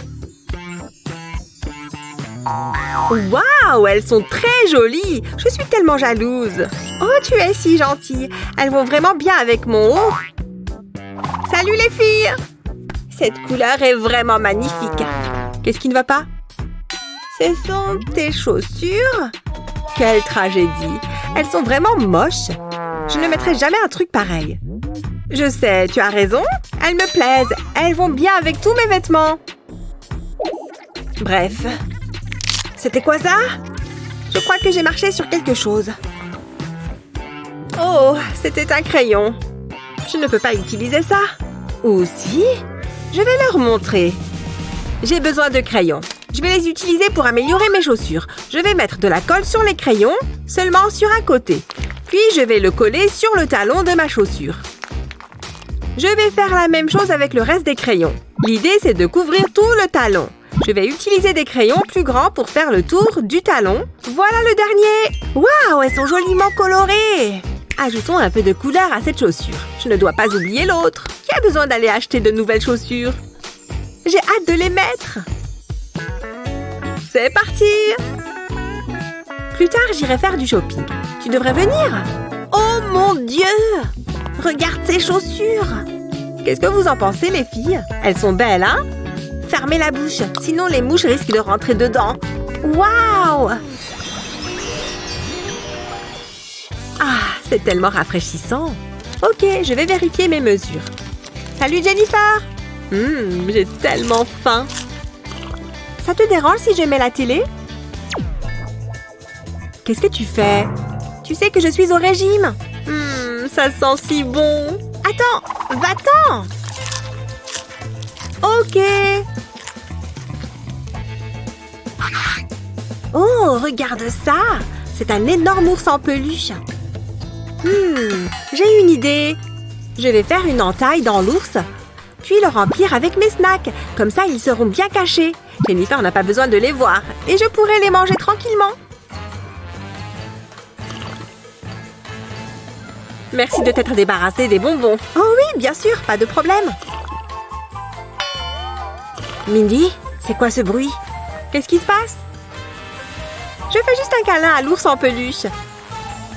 Waouh! Elles sont très jolies! Je suis tellement jalouse! Oh, tu es si gentille! Elles vont vraiment bien avec mon haut! Salut les filles! Cette couleur est vraiment magnifique! Qu'est-ce qui ne va pas? Ce sont tes chaussures? Quelle tragédie! Elles sont vraiment moches. Je ne mettrai jamais un truc pareil. Je sais, tu as raison. Elles me plaisent. Elles vont bien avec tous mes vêtements. Bref. C'était quoi ça? Je crois que j'ai marché sur quelque chose. Oh, c'était un crayon. Je ne peux pas utiliser ça. Ou si? Je vais leur montrer. J'ai besoin de crayons. Je vais les utiliser pour améliorer mes chaussures. Je vais mettre de la colle sur les crayons, seulement sur un côté. Puis je vais le coller sur le talon de ma chaussure. Je vais faire la même chose avec le reste des crayons. L'idée, c'est de couvrir tout le talon. Je vais utiliser des crayons plus grands pour faire le tour du talon. Voilà le dernier! Waouh, elles sont joliment colorées! Ajoutons un peu de couleur à cette chaussure. Je ne dois pas oublier l'autre. Qui a besoin d'aller acheter de nouvelles chaussures? J'ai hâte de les mettre! C'est parti! Plus tard, j'irai faire du shopping. Tu devrais venir! Oh mon Dieu! Regarde ces chaussures! Qu'est-ce que vous en pensez, les filles? Elles sont belles, hein? Fermez la bouche, sinon les mouches risquent de rentrer dedans. Waouh! Ah, c'est tellement rafraîchissant. Ok, je vais vérifier mes mesures. Salut Jennifer! J'ai tellement faim. Ça te dérange si je mets la télé? Qu'est-ce que tu fais? Tu sais que je suis au régime. Ça sent si bon. Attends, va-t'en! Ok. Oh, regarde ça! C'est un énorme ours en peluche. J'ai une idée. Je vais faire une entaille dans l'ours, puis le remplir avec mes snacks. Comme ça, ils seront bien cachés. Jennifer n'a pas besoin de les voir. Et je pourrai les manger tranquillement. Merci de t'être débarrassée des bonbons. Oh oui, bien sûr, pas de problème. Mindy, c'est quoi ce bruit? Qu'est-ce qui se passe? Je fais juste un câlin à l'ours en peluche.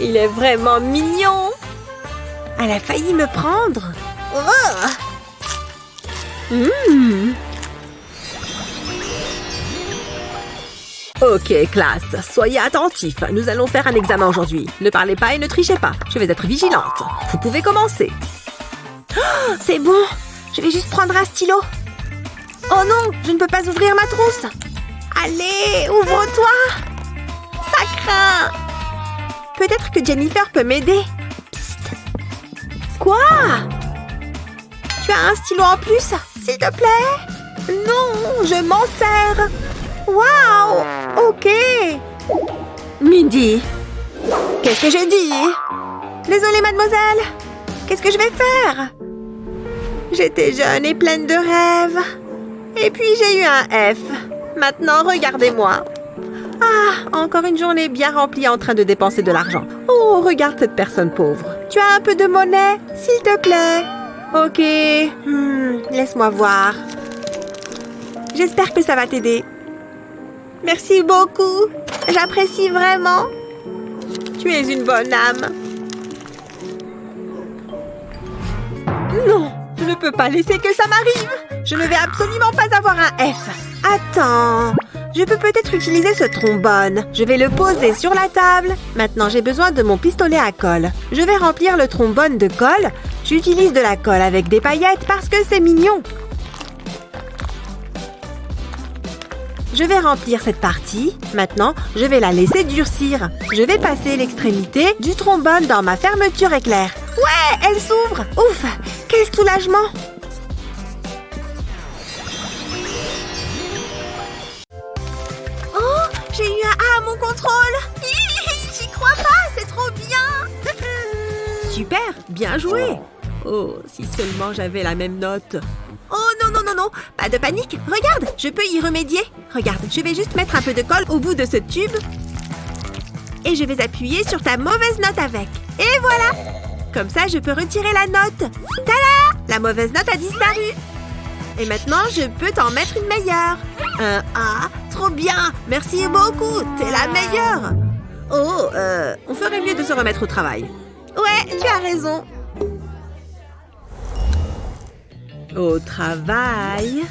Il est vraiment mignon. Elle a failli me prendre. Ok, classe, soyez attentifs. Nous allons faire un examen aujourd'hui. Ne parlez pas et ne trichez pas. Je vais être vigilante. Vous pouvez commencer. Oh, c'est bon. Je vais juste prendre un stylo. Oh non, je ne peux pas ouvrir ma trousse. Allez, ouvre-toi. Ça craint. Peut-être que Jennifer peut m'aider. Psst. Quoi? Tu as un stylo en plus, s'il te plaît? Non, je m'en sers. Waouh! Ok. Mindy, qu'est-ce que j'ai dit? Désolée, mademoiselle. Qu'est-ce que je vais faire? J'étais jeune et pleine de rêves. Et puis j'ai eu un F. Maintenant, regardez-moi. Ah, encore une journée bien remplie en train de dépenser de l'argent. Oh, regarde cette personne pauvre. Tu as un peu de monnaie, s'il te plaît? Ok. Laisse-moi voir. J'espère que ça va t'aider. Merci beaucoup. J'apprécie vraiment. Tu es une bonne âme. Non, je ne peux pas laisser que ça m'arrive. Je ne vais absolument pas avoir un F. Attends, je peux peut-être utiliser ce trombone. Je vais le poser sur la table. Maintenant, j'ai besoin de mon pistolet à colle. Je vais remplir le trombone de colle. J'utilise de la colle avec des paillettes parce que c'est mignon. Je vais remplir cette partie. Maintenant, je vais la laisser durcir. Je vais passer l'extrémité du trombone dans ma fermeture éclair. Ouais, elle s'ouvre. Ouf, quel soulagement. Oh, j'ai eu un A à mon contrôle. J'y crois pas, c'est trop bien. Super, bien joué. Oh, si seulement j'avais la même note. Oh non, non, non, non, pas de panique. Regarde, je peux y remédier. Regarde, je vais juste mettre un peu de colle au bout de ce tube. Et je vais appuyer sur ta mauvaise note avec. Et voilà. Comme ça, je peux retirer la note. Tada! La mauvaise note a disparu. Et maintenant, je peux t'en mettre une meilleure. Un A, trop bien. Merci beaucoup, t'es la meilleure. Oh, on ferait mieux de se remettre au travail. Ouais, tu as raison. Au travail?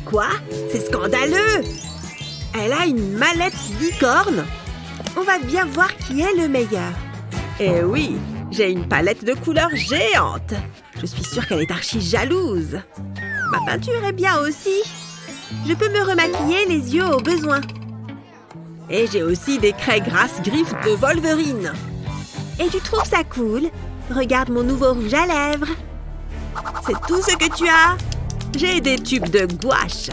Quoi? C'est scandaleux! Elle a une mallette licorne? On va bien voir qui est le meilleur. Eh oui, j'ai une palette de couleurs géante. Je suis sûre qu'elle est archi jalouse. Ma peinture est bien aussi. Je peux me remaquiller les yeux au besoin. Et j'ai aussi des craies grasses griffes de Wolverine. Et tu trouves ça cool? Regarde mon nouveau rouge à lèvres. C'est tout ce que tu as? J'ai des tubes de gouache.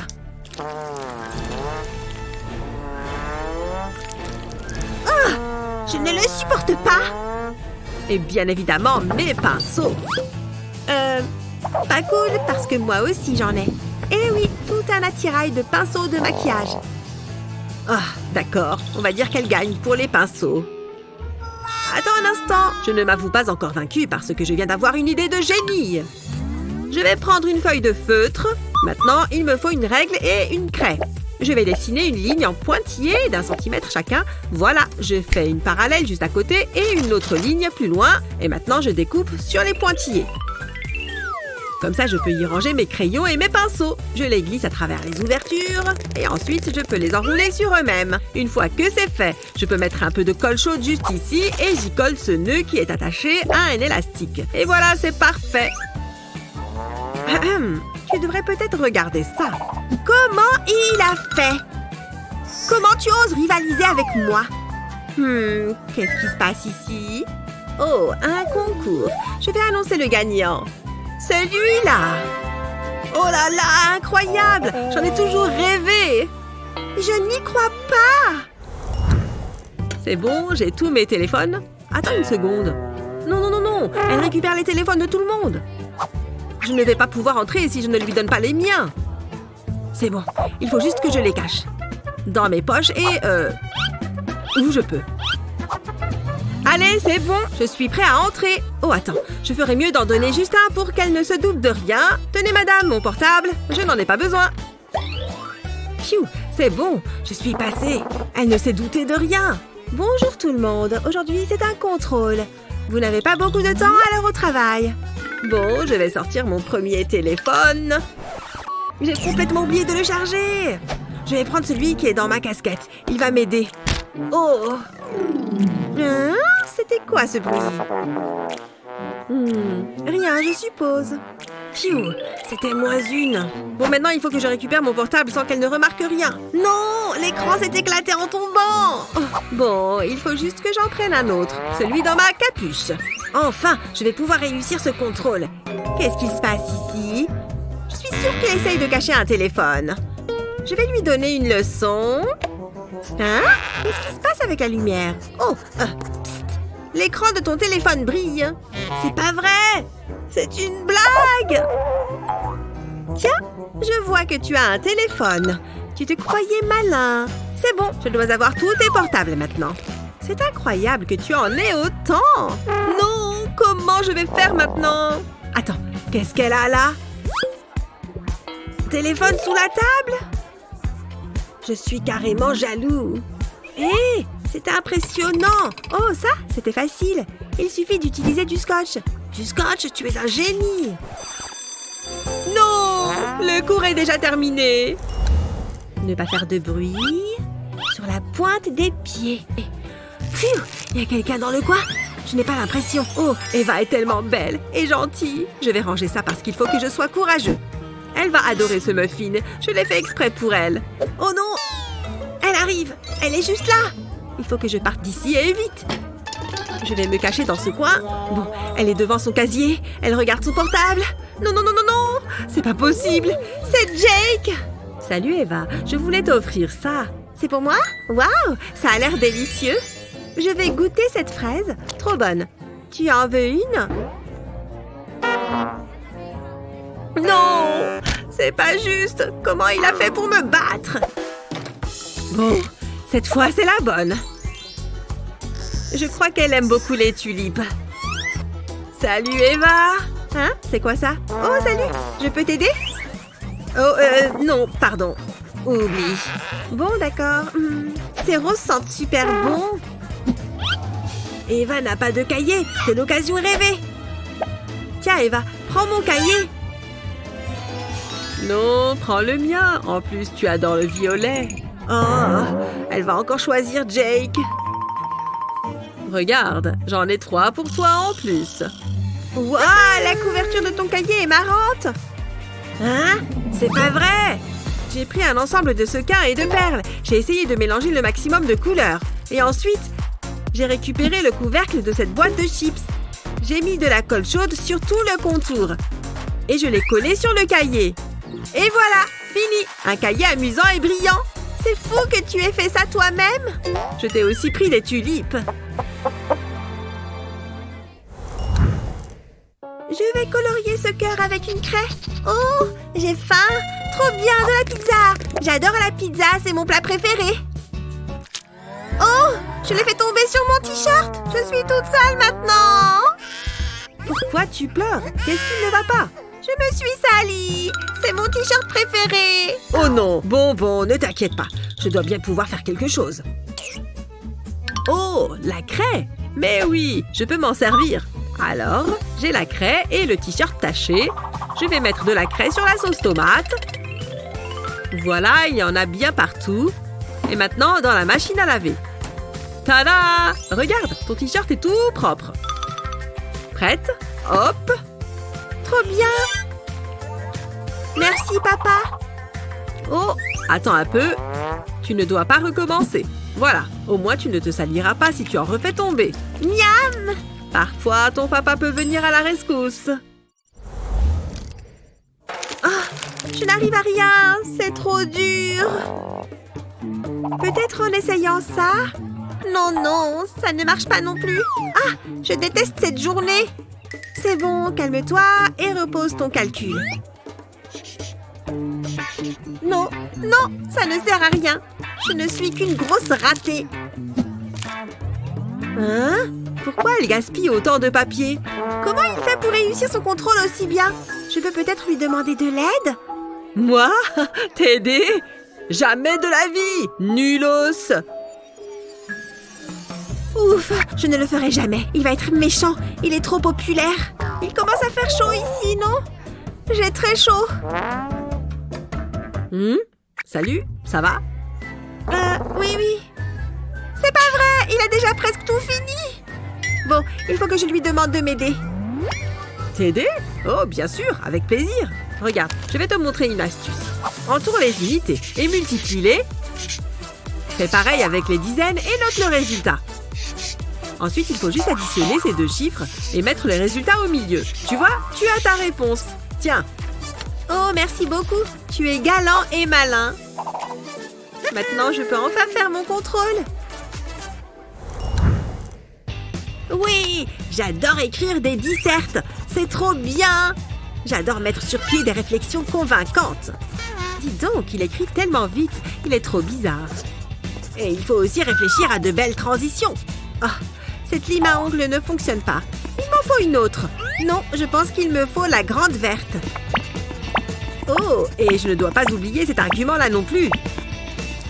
Je ne le supporte pas. Et bien évidemment, mes pinceaux. Pas cool parce que moi aussi j'en ai. Eh oui, tout un attirail de pinceaux de maquillage. Ah, d'accord. On va dire qu'elle gagne pour les pinceaux. Attends un instant. Je ne m'avoue pas encore vaincue parce que je viens d'avoir une idée de génie. Je vais prendre une feuille de feutre. Maintenant, il me faut une règle et une craie. Je vais dessiner une ligne en pointillé d'1 centimètre chacun. Voilà, je fais une parallèle juste à côté et une autre ligne plus loin. Et maintenant, je découpe sur les pointillés. Comme ça, je peux y ranger mes crayons et mes pinceaux. Je les glisse à travers les ouvertures. Et ensuite, je peux les enrouler sur eux-mêmes. Une fois que c'est fait, je peux mettre un peu de colle chaude juste ici et j'y colle ce nœud qui est attaché à un élastique. Et voilà, c'est parfait. Tu devrais peut-être regarder ça. Comment il a fait? Comment tu oses rivaliser avec moi? Qu'est-ce qui se passe ici? Oh, un concours. Je vais annoncer le gagnant. Celui-là. Oh là là, incroyable! J'en ai toujours rêvé. Je n'y crois pas. C'est bon, j'ai tous mes téléphones. Attends une seconde. Non, non, non, non. Elle récupère les téléphones de tout le monde. Je ne vais pas pouvoir entrer si je ne lui donne pas les miens. C'est bon, il faut juste que je les cache. Dans mes poches et où je peux. Allez, c'est bon, je suis prêt à entrer. Oh, attends, je ferais mieux d'en donner juste un pour qu'elle ne se doute de rien. Tenez, madame, mon portable, je n'en ai pas besoin. Pfiou, c'est bon, je suis passée. Elle ne s'est doutée de rien. Bonjour tout le monde, aujourd'hui c'est un contrôle. Vous n'avez pas beaucoup de temps alors au travail. Bon, je vais sortir mon premier téléphone. J'ai complètement oublié de le charger. Je vais prendre celui qui est dans ma casquette. Il va m'aider. Oh! C'était quoi ce bruit? Rien, je suppose. Pfiou, c'était -1. Bon, maintenant, il faut que je récupère mon portable sans qu'elle ne remarque rien. Non, l'écran s'est éclaté en tombant. Bon, il faut juste que j'en prenne un autre. Celui dans ma capuche. Enfin, je vais pouvoir réussir ce contrôle. Qu'est-ce qui se passe ici? Je suis sûre qu'il essaye de cacher un téléphone. Je vais lui donner une leçon. Hein? Qu'est-ce qui se passe avec la lumière? Oh, psst. L'écran de ton téléphone brille. C'est pas vrai! C'est une blague! Tiens, je vois que tu as un téléphone. Tu te croyais malin. C'est bon, je dois avoir tous tes portables maintenant. C'est incroyable que tu en aies autant. Non, comment je vais faire maintenant? Attends, qu'est-ce qu'elle a là? Téléphone sous la table? Je suis carrément jaloux. Hé, c'est impressionnant. Oh, ça, c'était facile. Il suffit d'utiliser du scotch. Du scotch, tu es un génie. Non, le cours est déjà terminé. Ne pas faire de bruit. Sur la pointe des pieds. Pfiou, il y a quelqu'un dans le coin. Je n'ai pas l'impression. Oh, Eva est tellement belle et gentille. Je vais ranger ça parce qu'il faut que je sois courageux. Elle va adorer ce muffin. Je l'ai fait exprès pour elle. Oh non! Elle arrive! Elle est juste là! Il faut que je parte d'ici et vite! Je vais me cacher dans ce coin. Bon, elle est devant son casier. Elle regarde son portable. Non, non, non, non, non! C'est pas possible! C'est Jake! Salut Eva, je voulais t'offrir ça. C'est pour moi? Waouh! Ça a l'air délicieux! Je vais goûter cette fraise. Trop bonne. Tu en veux une? Non! C'est pas juste! Comment il a fait pour me battre? Bon, cette fois, c'est la bonne. Je crois qu'elle aime beaucoup les tulipes. Salut, Eva! Hein? C'est quoi ça? Oh, salut! Je peux t'aider? Oh, non, pardon. Oublie. Bon, d'accord. Ces roses sentent super bon. Eva n'a pas de cahier. C'est l'occasion rêvée. Tiens, Eva, prends mon cahier. Non, prends le mien. En plus, tu adores le violet. Oh, elle va encore choisir Jake. Regarde, j'en ai 3 pour toi en plus. Waouh, la couverture de ton cahier est marrante. Hein? C'est pas vrai. J'ai pris un ensemble de sequins et de perles. J'ai essayé de mélanger le maximum de couleurs. Et ensuite, j'ai récupéré le couvercle de cette boîte de chips. J'ai mis de la colle chaude sur tout le contour. Et je l'ai collé sur le cahier. Et voilà, fini. Un cahier amusant et brillant. C'est fou que tu aies fait ça toi-même. Je t'ai aussi pris des tulipes. Je vais colorier ce cœur avec une craie. Oh, j'ai faim. Trop bien, de la pizza. J'adore la pizza, c'est mon plat préféré. Oh, je l'ai fait tomber sur mon t-shirt. Je suis toute sale maintenant. Pourquoi tu pleures? Qu'est-ce qui ne va pas? Je me suis salie. C'est mon t-shirt préféré. Oh non, bon, ne t'inquiète pas. Je dois bien pouvoir faire quelque chose. Oh, la craie! Mais oui, je peux m'en servir. Alors, j'ai la craie et le t-shirt taché. Je vais mettre de la craie sur la sauce tomate. Voilà, il y en a bien partout. Et maintenant, dans la machine à laver. Tada! Regarde, ton t-shirt est tout propre. Prête? Hop! Trop bien. Merci, papa. Oh, attends un peu. Tu ne dois pas recommencer. Voilà, au moins tu ne te saliras pas si tu en refais tomber. Miam! Parfois, ton papa peut venir à la rescousse. Je n'arrive à rien. C'est trop dur. Peut-être en essayant ça? Non, ça ne marche pas non plus. Ah, je déteste cette journée. C'est bon, calme-toi et repose ton calcul. Non, ça ne sert à rien. Je ne suis qu'une grosse ratée. Hein? Pourquoi elle gaspille autant de papier? Comment il fait pour réussir son contrôle aussi bien? Je peux peut-être lui demander de l'aide? Moi? T'aider? Jamais de la vie! Nulos! Ouf, je ne le ferai jamais. Il va être méchant. Il est trop populaire. Il commence à faire chaud ici, non? J'ai très chaud. Salut, ça va? Oui. C'est pas vrai, il a déjà presque tout fini. Bon, il faut que je lui demande de m'aider. T'aider? Oh, bien sûr, avec plaisir. Regarde, je vais te montrer une astuce. Entoure les unités et multiplie-les. Fais pareil avec les dizaines et note le résultat. Ensuite, il faut juste additionner ces deux chiffres et mettre les résultats au milieu. Tu vois, tu as ta réponse. Tiens. Oh, merci beaucoup. Tu es galant et malin. Maintenant, je peux enfin faire mon contrôle. Oui, j'adore écrire des dissertes. C'est trop bien. J'adore mettre sur pied des réflexions convaincantes. Dis donc, il écrit tellement vite. Il est trop bizarre. Et il faut aussi réfléchir à de belles transitions. Oh, cette lime à ongles ne fonctionne pas. Il m'en faut une autre. Non, je pense qu'il me faut la grande verte. Oh, et je ne dois pas oublier cet argument-là non plus.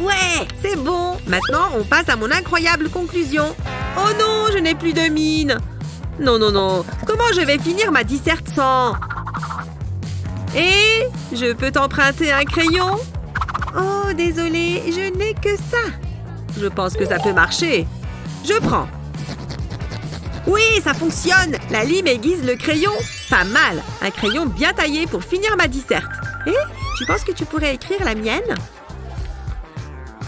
Ouais, c'est bon. Maintenant, on passe à mon incroyable conclusion. Oh non, je n'ai plus de mine. Non. Comment je vais finir ma disserte sans... Et je peux t'emprunter un crayon? Oh, désolée, je n'ai que ça. Je pense que ça peut marcher. Je prends. Oui, ça fonctionne. La lime aiguise le crayon. Pas mal. Un crayon bien taillé pour finir ma disserte. Et tu penses que tu pourrais écrire la mienne?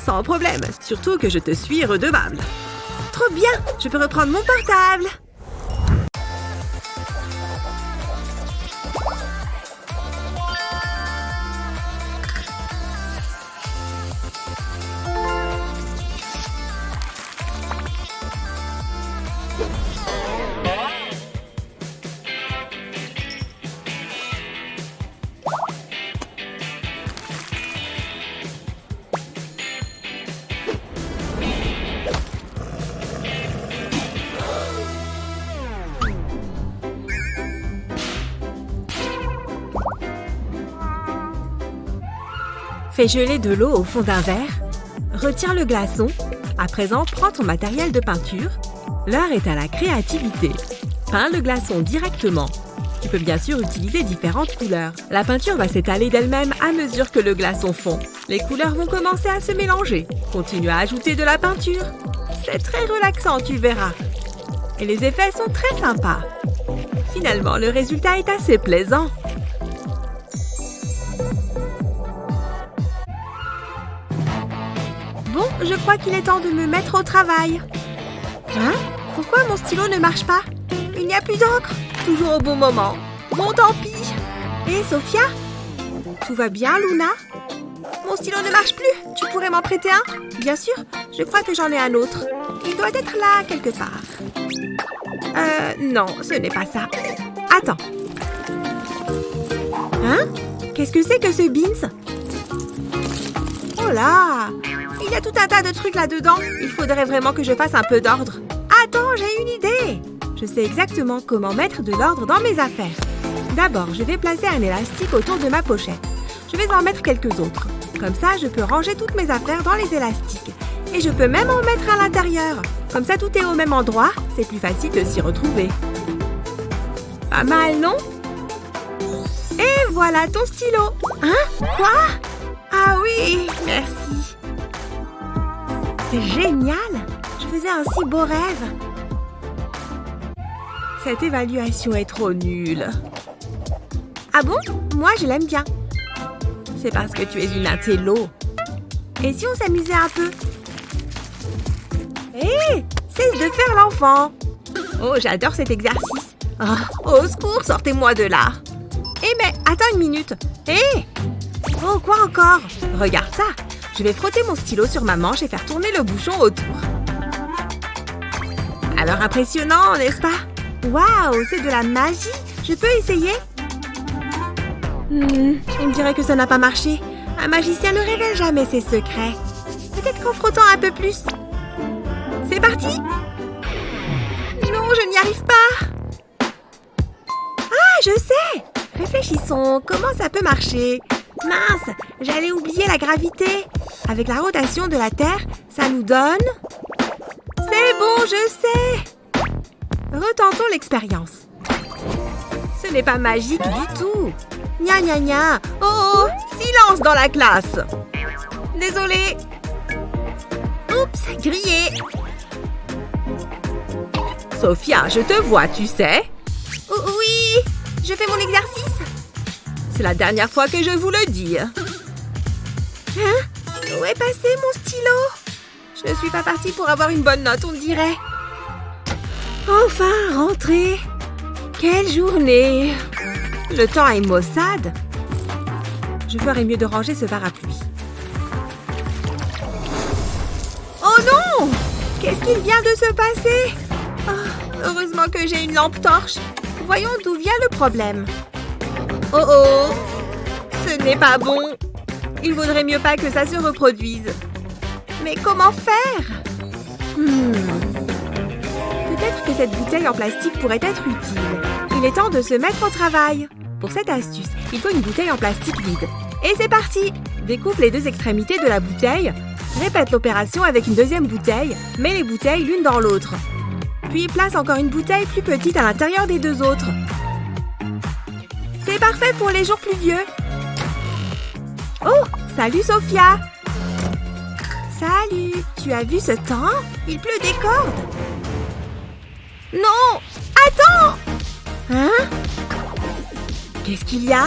Sans problème. Surtout que je te suis redevable. Trop bien. Je peux reprendre mon portable. Fais geler de l'eau au fond d'un verre. Retire le glaçon. À présent, prends ton matériel de peinture. L'heure est à la créativité. Peins le glaçon directement. Tu peux bien sûr utiliser différentes couleurs. La peinture va s'étaler d'elle-même à mesure que le glaçon fond. Les couleurs vont commencer à se mélanger. Continue à ajouter de la peinture. C'est très relaxant, tu verras. Et les effets sont très sympas. Finalement, le résultat est assez plaisant. Bon, je crois qu'il est temps de me mettre au travail. Hein? Pourquoi mon stylo ne marche pas? Il n'y a plus d'encre. Toujours au bon moment. Bon, tant pis. Hé, Sophia? Tout va bien, Luna? Mon stylo ne marche plus. Tu pourrais m'en prêter un? Bien sûr, je crois que j'en ai un autre. Il doit être là, quelque part. Non, ce n'est pas ça. Attends. Hein? Qu'est-ce que c'est que ce Beans? Oh là! Il y a tout un tas de trucs là-dedans. Il faudrait vraiment que je fasse un peu d'ordre. Attends, j'ai une idée! Je sais exactement comment mettre de l'ordre dans mes affaires. D'abord, je vais placer un élastique autour de ma pochette. Je vais en mettre quelques autres. Comme ça, je peux ranger toutes mes affaires dans les élastiques. Et je peux même en mettre à l'intérieur. Comme ça, tout est au même endroit. C'est plus facile de s'y retrouver. Pas mal, non? Et voilà ton stylo. Hein? Quoi? Ah oui, merci. C'est génial. Je faisais un si beau rêve. Cette évaluation est trop nulle. Ah bon? Moi, je l'aime bien. C'est parce que tu es une intello. Et si on s'amusait un peu? Hé! Cesse de faire l'enfant! Oh, j'adore cet exercice. Oh, au secours, sortez-moi de là. Eh mais, attends une minute. Hé! Oh, quoi encore? Regarde ça. Je vais frotter mon stylo sur ma manche et faire tourner le bouchon autour. Alors impressionnant, n'est-ce pas? Waouh, c'est de la magie. Je peux essayer? On dirait que ça n'a pas marché. Un magicien ne révèle jamais ses secrets. Peut-être qu'en frottant un peu plus. C'est parti! Non, je n'y arrive pas. Ah, je sais! Réfléchissons, comment ça peut marcher? Mince, j'allais oublier la gravité. Avec la rotation de la Terre, ça nous donne... C'est bon, je sais! Retentons l'expérience. Ce n'est pas magique du tout. Gna gna gna. Oh, oh, silence dans la classe. Désolée. Oups, grillé. Sophia, je te vois, tu sais. Oui, je fais mon exercice. C'est la dernière fois que je vous le dis. Hein? Où est passé mon stylo? Je ne suis pas partie pour avoir une bonne note, on dirait. Enfin, rentrée. Quelle journée. Le temps est maussade. Je ferais mieux de ranger ce parapluie. Oh non! Qu'est-ce qu'il vient de se passer? Oh, heureusement que j'ai une lampe torche. Voyons d'où vient le problème. Oh oh! Ce n'est pas bon. Il vaudrait mieux pas que ça se reproduise. Mais comment faire? Peut-être que cette bouteille en plastique pourrait être utile. Il est temps de se mettre au travail. Pour cette astuce, il faut une bouteille en plastique vide. Et c'est parti! Découpe les deux extrémités de la bouteille. Répète l'opération avec une deuxième bouteille. Mets les bouteilles l'une dans l'autre. Puis place encore une bouteille plus petite à l'intérieur des deux autres. C'est parfait pour les jours pluvieux. Oh! Salut Sophia! Salut! Tu as vu ce temps? Il pleut des cordes! Non! Attends! Hein? Qu'est-ce qu'il y a?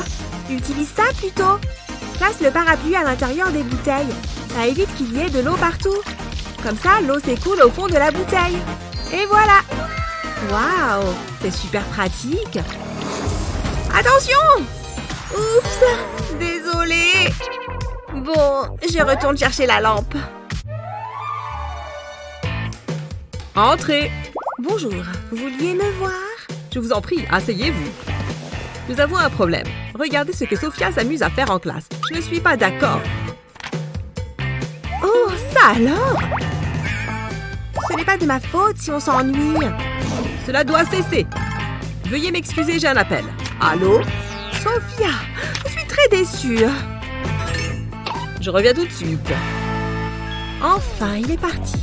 Utilise ça plutôt! Place le parapluie à l'intérieur des bouteilles. Ça évite qu'il y ait de l'eau partout. Comme ça, l'eau s'écoule au fond de la bouteille. Et voilà! Waouh! C'est super pratique! Attention! Oups! Désolée! Bon, je retourne chercher la lampe. Entrez. Bonjour, vous vouliez me voir? Je vous en prie, asseyez-vous. Nous avons un problème. Regardez ce que Sophia s'amuse à faire en classe. Je ne suis pas d'accord. Oh, ça alors? Ce n'est pas de ma faute si on s'ennuie. Cela doit cesser. Veuillez m'excuser, j'ai un appel. Allô? Sophia, je suis très déçue. Je reviens tout de suite. Enfin, il est parti.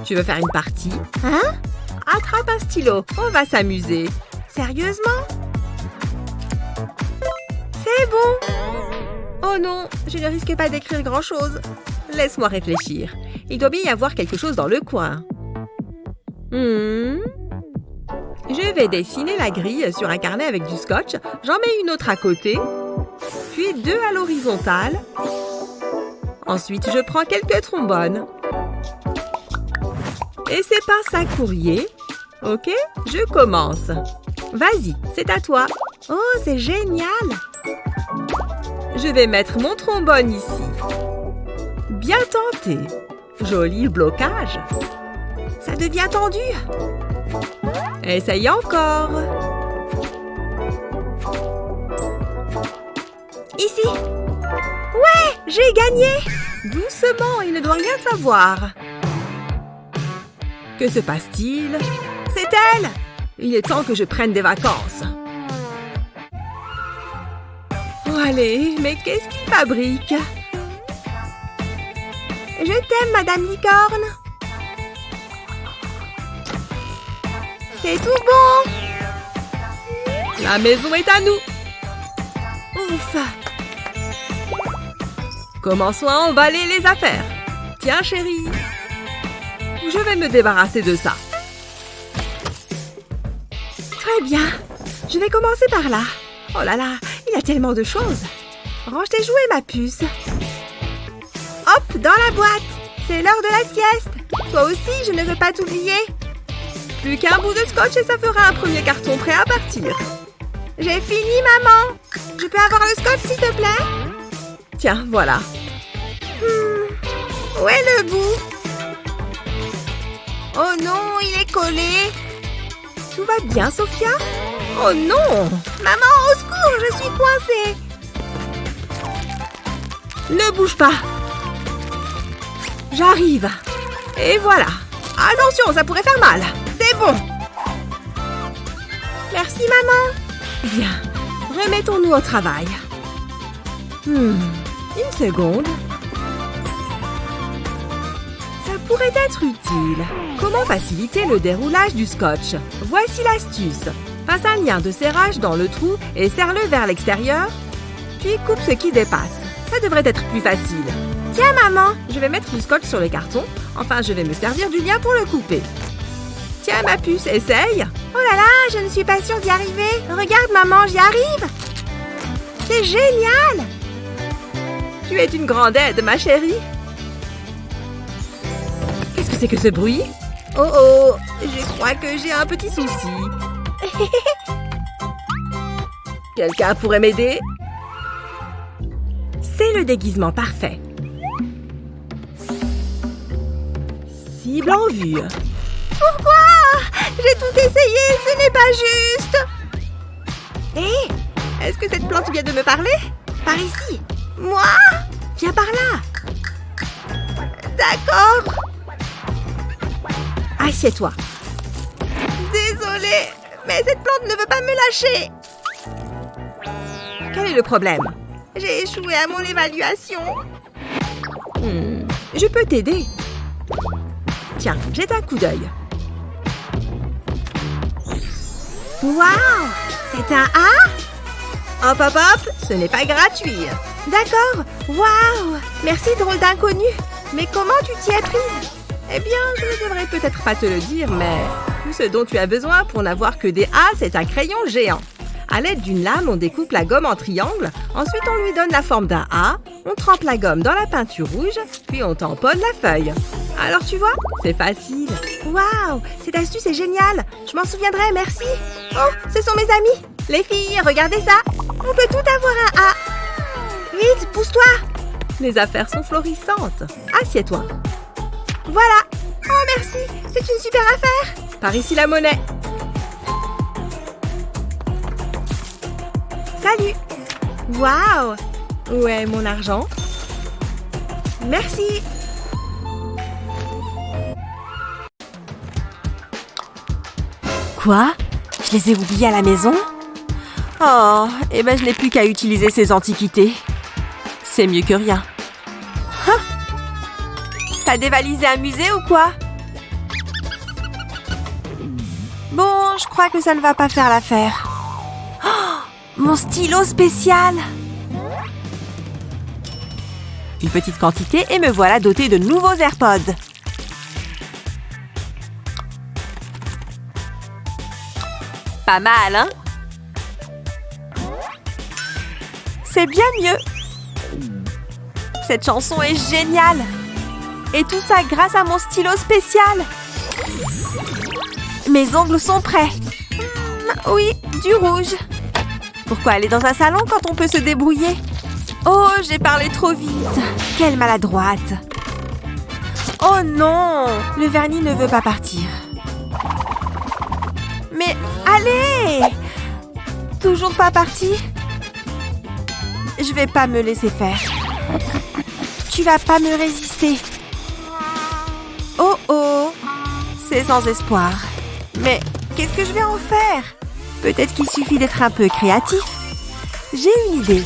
Tu veux faire une partie? Hein? Attrape un stylo, on va s'amuser. Sérieusement? C'est bon. Oh non, je ne risque pas d'écrire grand-chose. Laisse-moi réfléchir. Il doit bien y avoir quelque chose dans le coin. Je vais dessiner la grille sur un carnet avec du scotch. J'en mets une autre à côté, puis 2 à l'horizontale. Ensuite, je prends quelques trombones. Et ces pinces à courrier. Ok, je commence. Vas-y, c'est à toi. Oh, c'est génial! Je vais mettre mon trombone ici. Bien tenté. Joli blocage. Ça devient tendu. Essaye encore. Ici. Ouais, j'ai gagné. Doucement, il ne doit rien savoir. Que se passe-t-il? C'est elle. Il est temps que je prenne des vacances. Oh, allez, mais qu'est-ce qu'il fabrique? Je t'aime, Madame Licorne. C'est tout bon. La maison est à nous. Ouf. Commençons à emballer les affaires. Tiens, chérie. Je vais me débarrasser de ça. Très bien. Je vais commencer par là. Oh là là, il y a tellement de choses. Range tes jouets, ma puce. Hop, dans la boîte. C'est l'heure de la sieste. Toi aussi, je ne veux pas t'oublier. Plus qu'un bout de scotch et ça fera un premier carton prêt à partir. J'ai fini, maman. Je peux avoir le scotch, s'il te plaît? Tiens, voilà. Où est le bout? Oh non, il est collé. Tout va bien, Sophia? Oh non! Maman, au secours, je suis coincée. Ne bouge pas. J'arrive. Et voilà. Attention, ça pourrait faire mal. C'est bon. Merci, maman. Bien. Remettons-nous au travail. Une seconde. Ça pourrait être utile. Comment faciliter le déroulage du scotch? Voici l'astuce. Passe un lien de serrage dans le trou et serre-le vers l'extérieur, puis coupe ce qui dépasse. Ça devrait être plus facile. Tiens, maman. Je vais mettre du scotch sur le carton. Enfin, je vais me servir du lien pour le couper. Tiens, ma puce, essaye. Oh là là, je ne suis pas sûre d'y arriver. Regarde, maman, j'y arrive. C'est génial. Tu es une grande aide, ma chérie. Qu'est-ce que c'est que ce bruit? Oh oh, je crois que j'ai un petit souci. Quelqu'un pourrait m'aider? C'est le déguisement parfait. Cible en vue. Pourquoi? J'ai tout essayé, ce n'est pas juste. Hé, est-ce que cette plante vient de me parler? Par ici. Moi? Viens par là. D'accord. Assieds-toi. Désolée, mais cette plante ne veut pas me lâcher. Quel est le problème? J'ai échoué à mon évaluation. Je peux t'aider. Tiens, jette un coup d'œil. Waouh! C'est un A? Hop hop hop, ce n'est pas gratuit. D'accord. Waouh! Merci, drôle d'inconnu. Mais comment tu t'y es prise? Eh bien, je ne devrais peut-être pas te le dire, mais tout ce dont tu as besoin pour n'avoir que des A, c'est un crayon géant. À l'aide d'une lame, on découpe la gomme en triangle. Ensuite, on lui donne la forme d'un A. On trempe la gomme dans la peinture rouge, puis on tamponne la feuille. Alors, tu vois, c'est facile. Waouh! Cette astuce est géniale. Je m'en souviendrai, merci. Oh, ce sont mes amis. Les filles, regardez ça. On peut tout avoir un A. Vite, pousse-toi. Les affaires sont florissantes. Assieds-toi. Voilà. Oh, merci. C'est une super affaire. Par ici la monnaie. Salut. Waouh. Où est mon argent? Merci. Quoi? Je les ai oubliés à la maison? Oh, eh ben je n'ai plus qu'à utiliser ces antiquités. C'est mieux que rien. Hein? T'as dévalisé un musée ou quoi? Bon, je crois que ça ne va pas faire l'affaire. Oh, mon stylo spécial! Une petite quantité et me voilà dotée de nouveaux AirPods. Pas mal, hein? C'est bien mieux. Cette chanson est géniale. Et tout ça grâce à mon stylo spécial. Mes ongles sont prêts. Oui, du rouge. Pourquoi aller dans un salon quand on peut se débrouiller? Oh, j'ai parlé trop vite. Quelle maladroite. Oh non, le vernis ne veut pas partir. Mais allez! Toujours pas parti? Je vais pas me laisser faire. Tu vas pas me résister. Oh oh, c'est sans espoir. Mais qu'est-ce que je vais en faire? Peut-être qu'il suffit d'être un peu créatif. J'ai une idée.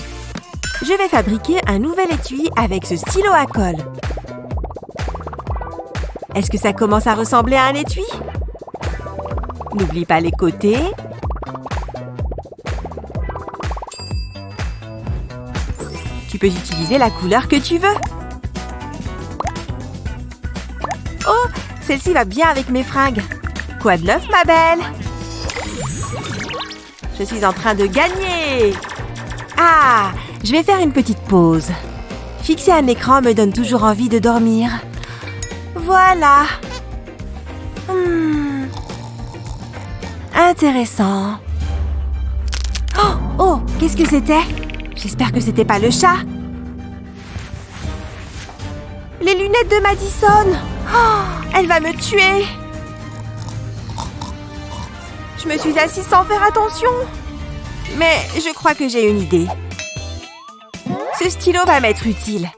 Je vais fabriquer un nouvel étui avec ce stylo à colle. Est-ce que ça commence à ressembler à un étui? N'oublie pas les côtés. Tu peux utiliser la couleur que tu veux. Oh, celle-ci va bien avec mes fringues. Quoi de neuf, ma belle? Je suis en train de gagner. Ah, je vais faire une petite pause. Fixer un écran me donne toujours envie de dormir. Voilà. Intéressant. Oh, qu'est-ce que c'était? J'espère que c'était pas le chat. Les lunettes de Madison. Oh, elle va me tuer. Je me suis assise sans faire attention. Mais je crois que j'ai une idée. Ce stylo va m'être utile.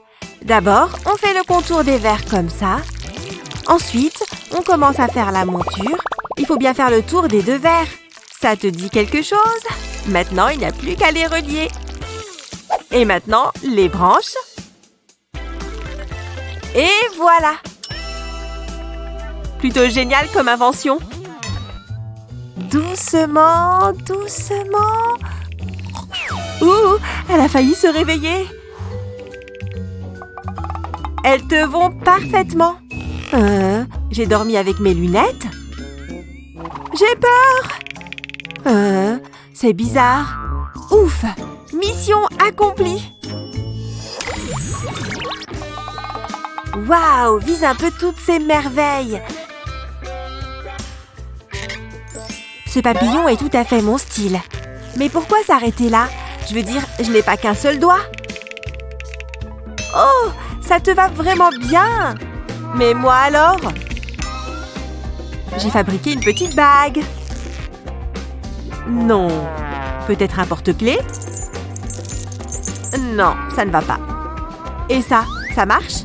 D'abord, on fait le contour des verres comme ça. Ensuite, on commence à faire la monture. Il faut bien faire le tour des deux verres. Ça te dit quelque chose? Maintenant, il n'y a plus qu'à les relier. Et maintenant, les branches. Et voilà! Plutôt génial comme invention. Doucement, doucement. Ouh, elle a failli se réveiller. Elles te vont parfaitement. J'ai dormi avec mes lunettes. J'ai peur. C'est bizarre. Ouf, mission accomplie. Waouh, vise un peu toutes ces merveilles. Ce papillon est tout à fait mon style. Mais pourquoi s'arrêter là? Je veux dire, je n'ai pas qu'un seul doigt. Oh, ça te va vraiment bien. Mais moi alors? J'ai fabriqué une petite bague. Non. Peut-être un porte-clés? Non, ça ne va pas. Et ça marche?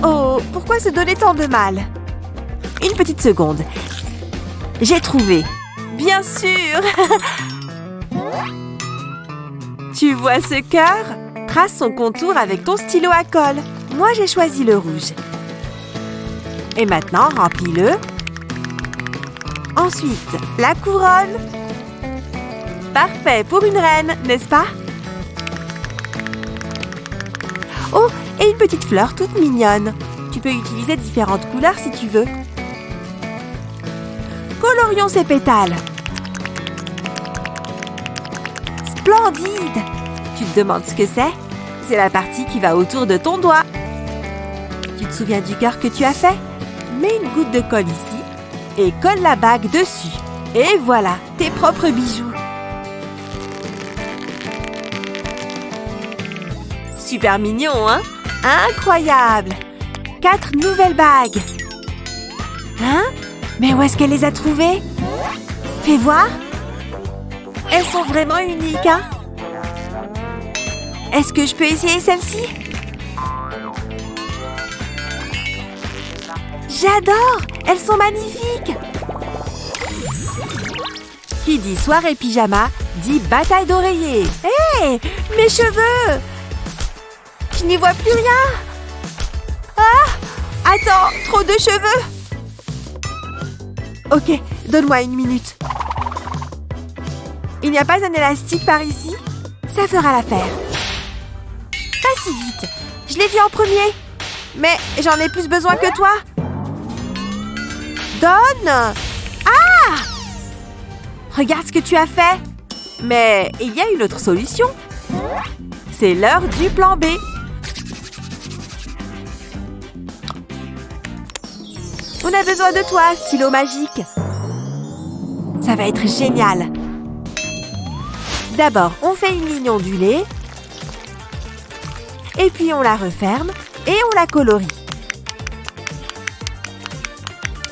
Oh, pourquoi se donner tant de mal? Une petite seconde. J'ai trouvé. Bien sûr. Tu vois ce cœur? Trace son contour avec ton stylo à colle. Moi, j'ai choisi le rouge. Et maintenant, remplis-le. Ensuite, la couronne. Parfait pour une reine, n'est-ce pas? Oh, et une petite fleur toute mignonne. Tu peux utiliser différentes couleurs si tu veux. Colorions ces pétales. Splendide! Tu te demandes ce que c'est? C'est la partie qui va autour de ton doigt. Tu te souviens du cœur que tu as fait? Mets une goutte de colle ici et colle la bague dessus. Et voilà, tes propres bijoux. Super mignon, hein? Incroyable! 4 nouvelles bagues. Hein? Mais où est-ce qu'elle les a trouvées? Fais voir. Elles sont vraiment uniques, hein? Est-ce que je peux essayer celle-ci? J'adore! Elles sont magnifiques! Qui dit soirée pyjama, dit bataille d'oreillers. Hé! Mes cheveux! Je n'y vois plus rien! Ah! Attends, trop de cheveux! Ok, donne-moi une minute. Il n'y a pas un élastique par ici? Ça fera l'affaire. Pas si vite. Je l'ai vu en premier. Mais j'en ai plus besoin que toi. Donne! Ah! Regarde ce que tu as fait. Mais il y a une autre solution. C'est l'heure du plan B. On a besoin de toi, stylo magique. Ça va être génial. D'abord, on fait une ligne ondulée. Et puis on la referme et on la colorie.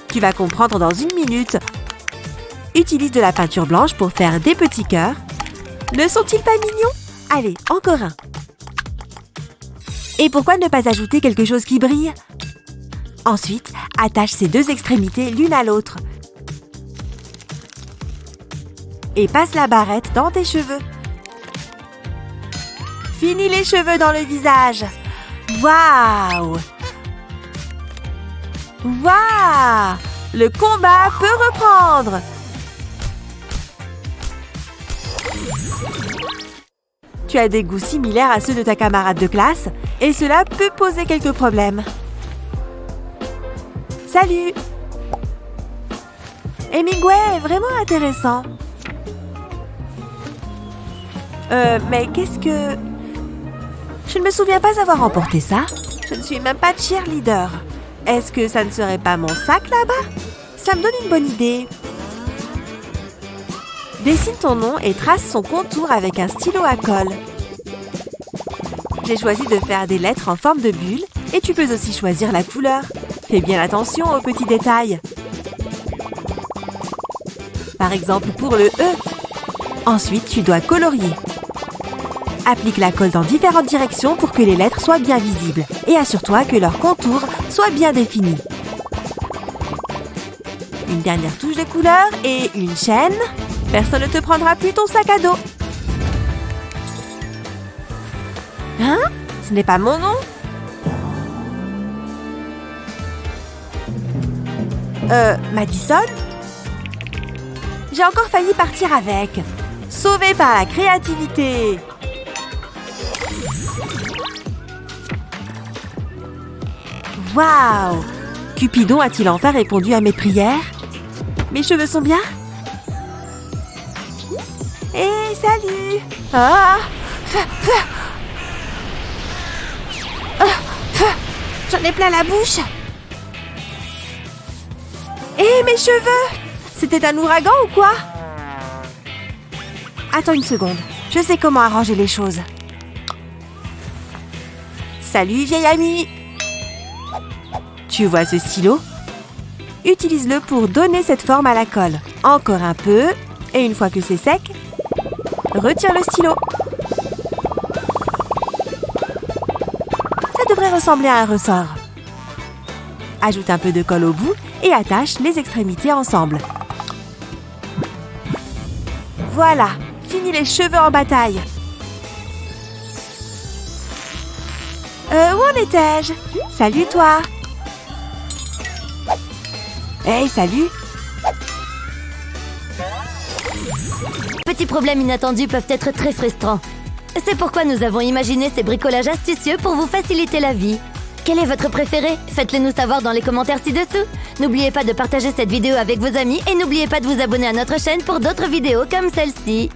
Tu vas comprendre dans une minute. Utilise de la peinture blanche pour faire des petits cœurs. Ne sont-ils pas mignons? Allez, encore un. Et pourquoi ne pas ajouter quelque chose qui brille? Ensuite, attache ces deux extrémités l'une à l'autre. Et passe la barrette dans tes cheveux. Finis les cheveux dans le visage. Waouh! Waouh! Le combat peut reprendre. Tu as des goûts similaires à ceux de ta camarade de classe et cela peut poser quelques problèmes. Salut! Hemingway est vraiment intéressant. Mais qu'est-ce que... Je ne me souviens pas avoir emporté ça. Je ne suis même pas cheerleader. Est-ce que ça ne serait pas mon sac là-bas? Ça me donne une bonne idée. Dessine ton nom et trace son contour avec un stylo à colle. J'ai choisi de faire des lettres en forme de bulle et tu peux aussi choisir la couleur. Fais bien attention aux petits détails. Par exemple pour le E. Ensuite, tu dois colorier. Applique la colle dans différentes directions pour que les lettres soient bien visibles et assure-toi que leur contour soit bien défini. Une dernière touche de couleur et une chaîne. Personne ne te prendra plus ton sac à dos. Hein? Ce n'est pas mon nom? Madison? J'ai encore failli partir avec. Sauvé par la créativité. Waouh! Cupidon a-t-il enfin répondu à mes prières? Mes cheveux sont bien? Hé, salut! Ah! J'en ai plein la bouche! Hé, mes cheveux! C'était un ouragan ou quoi? Attends une seconde, je sais comment arranger les choses. Salut, vieille amie! Tu vois ce stylo? Utilise-le pour donner cette forme à la colle. Encore un peu, et une fois que c'est sec, retire le stylo. Ça devrait ressembler à un ressort. Ajoute un peu de colle au bout et attache les extrémités ensemble. Voilà, fini les cheveux en bataille. Où en étais-je? Salut toi! Hey, salut! Petits problèmes inattendus peuvent être très frustrants. C'est pourquoi nous avons imaginé ces bricolages astucieux pour vous faciliter la vie. Quel est votre préféré? Faites-le nous savoir dans les commentaires ci-dessous. N'oubliez pas de partager cette vidéo avec vos amis et n'oubliez pas de vous abonner à notre chaîne pour d'autres vidéos comme celle-ci.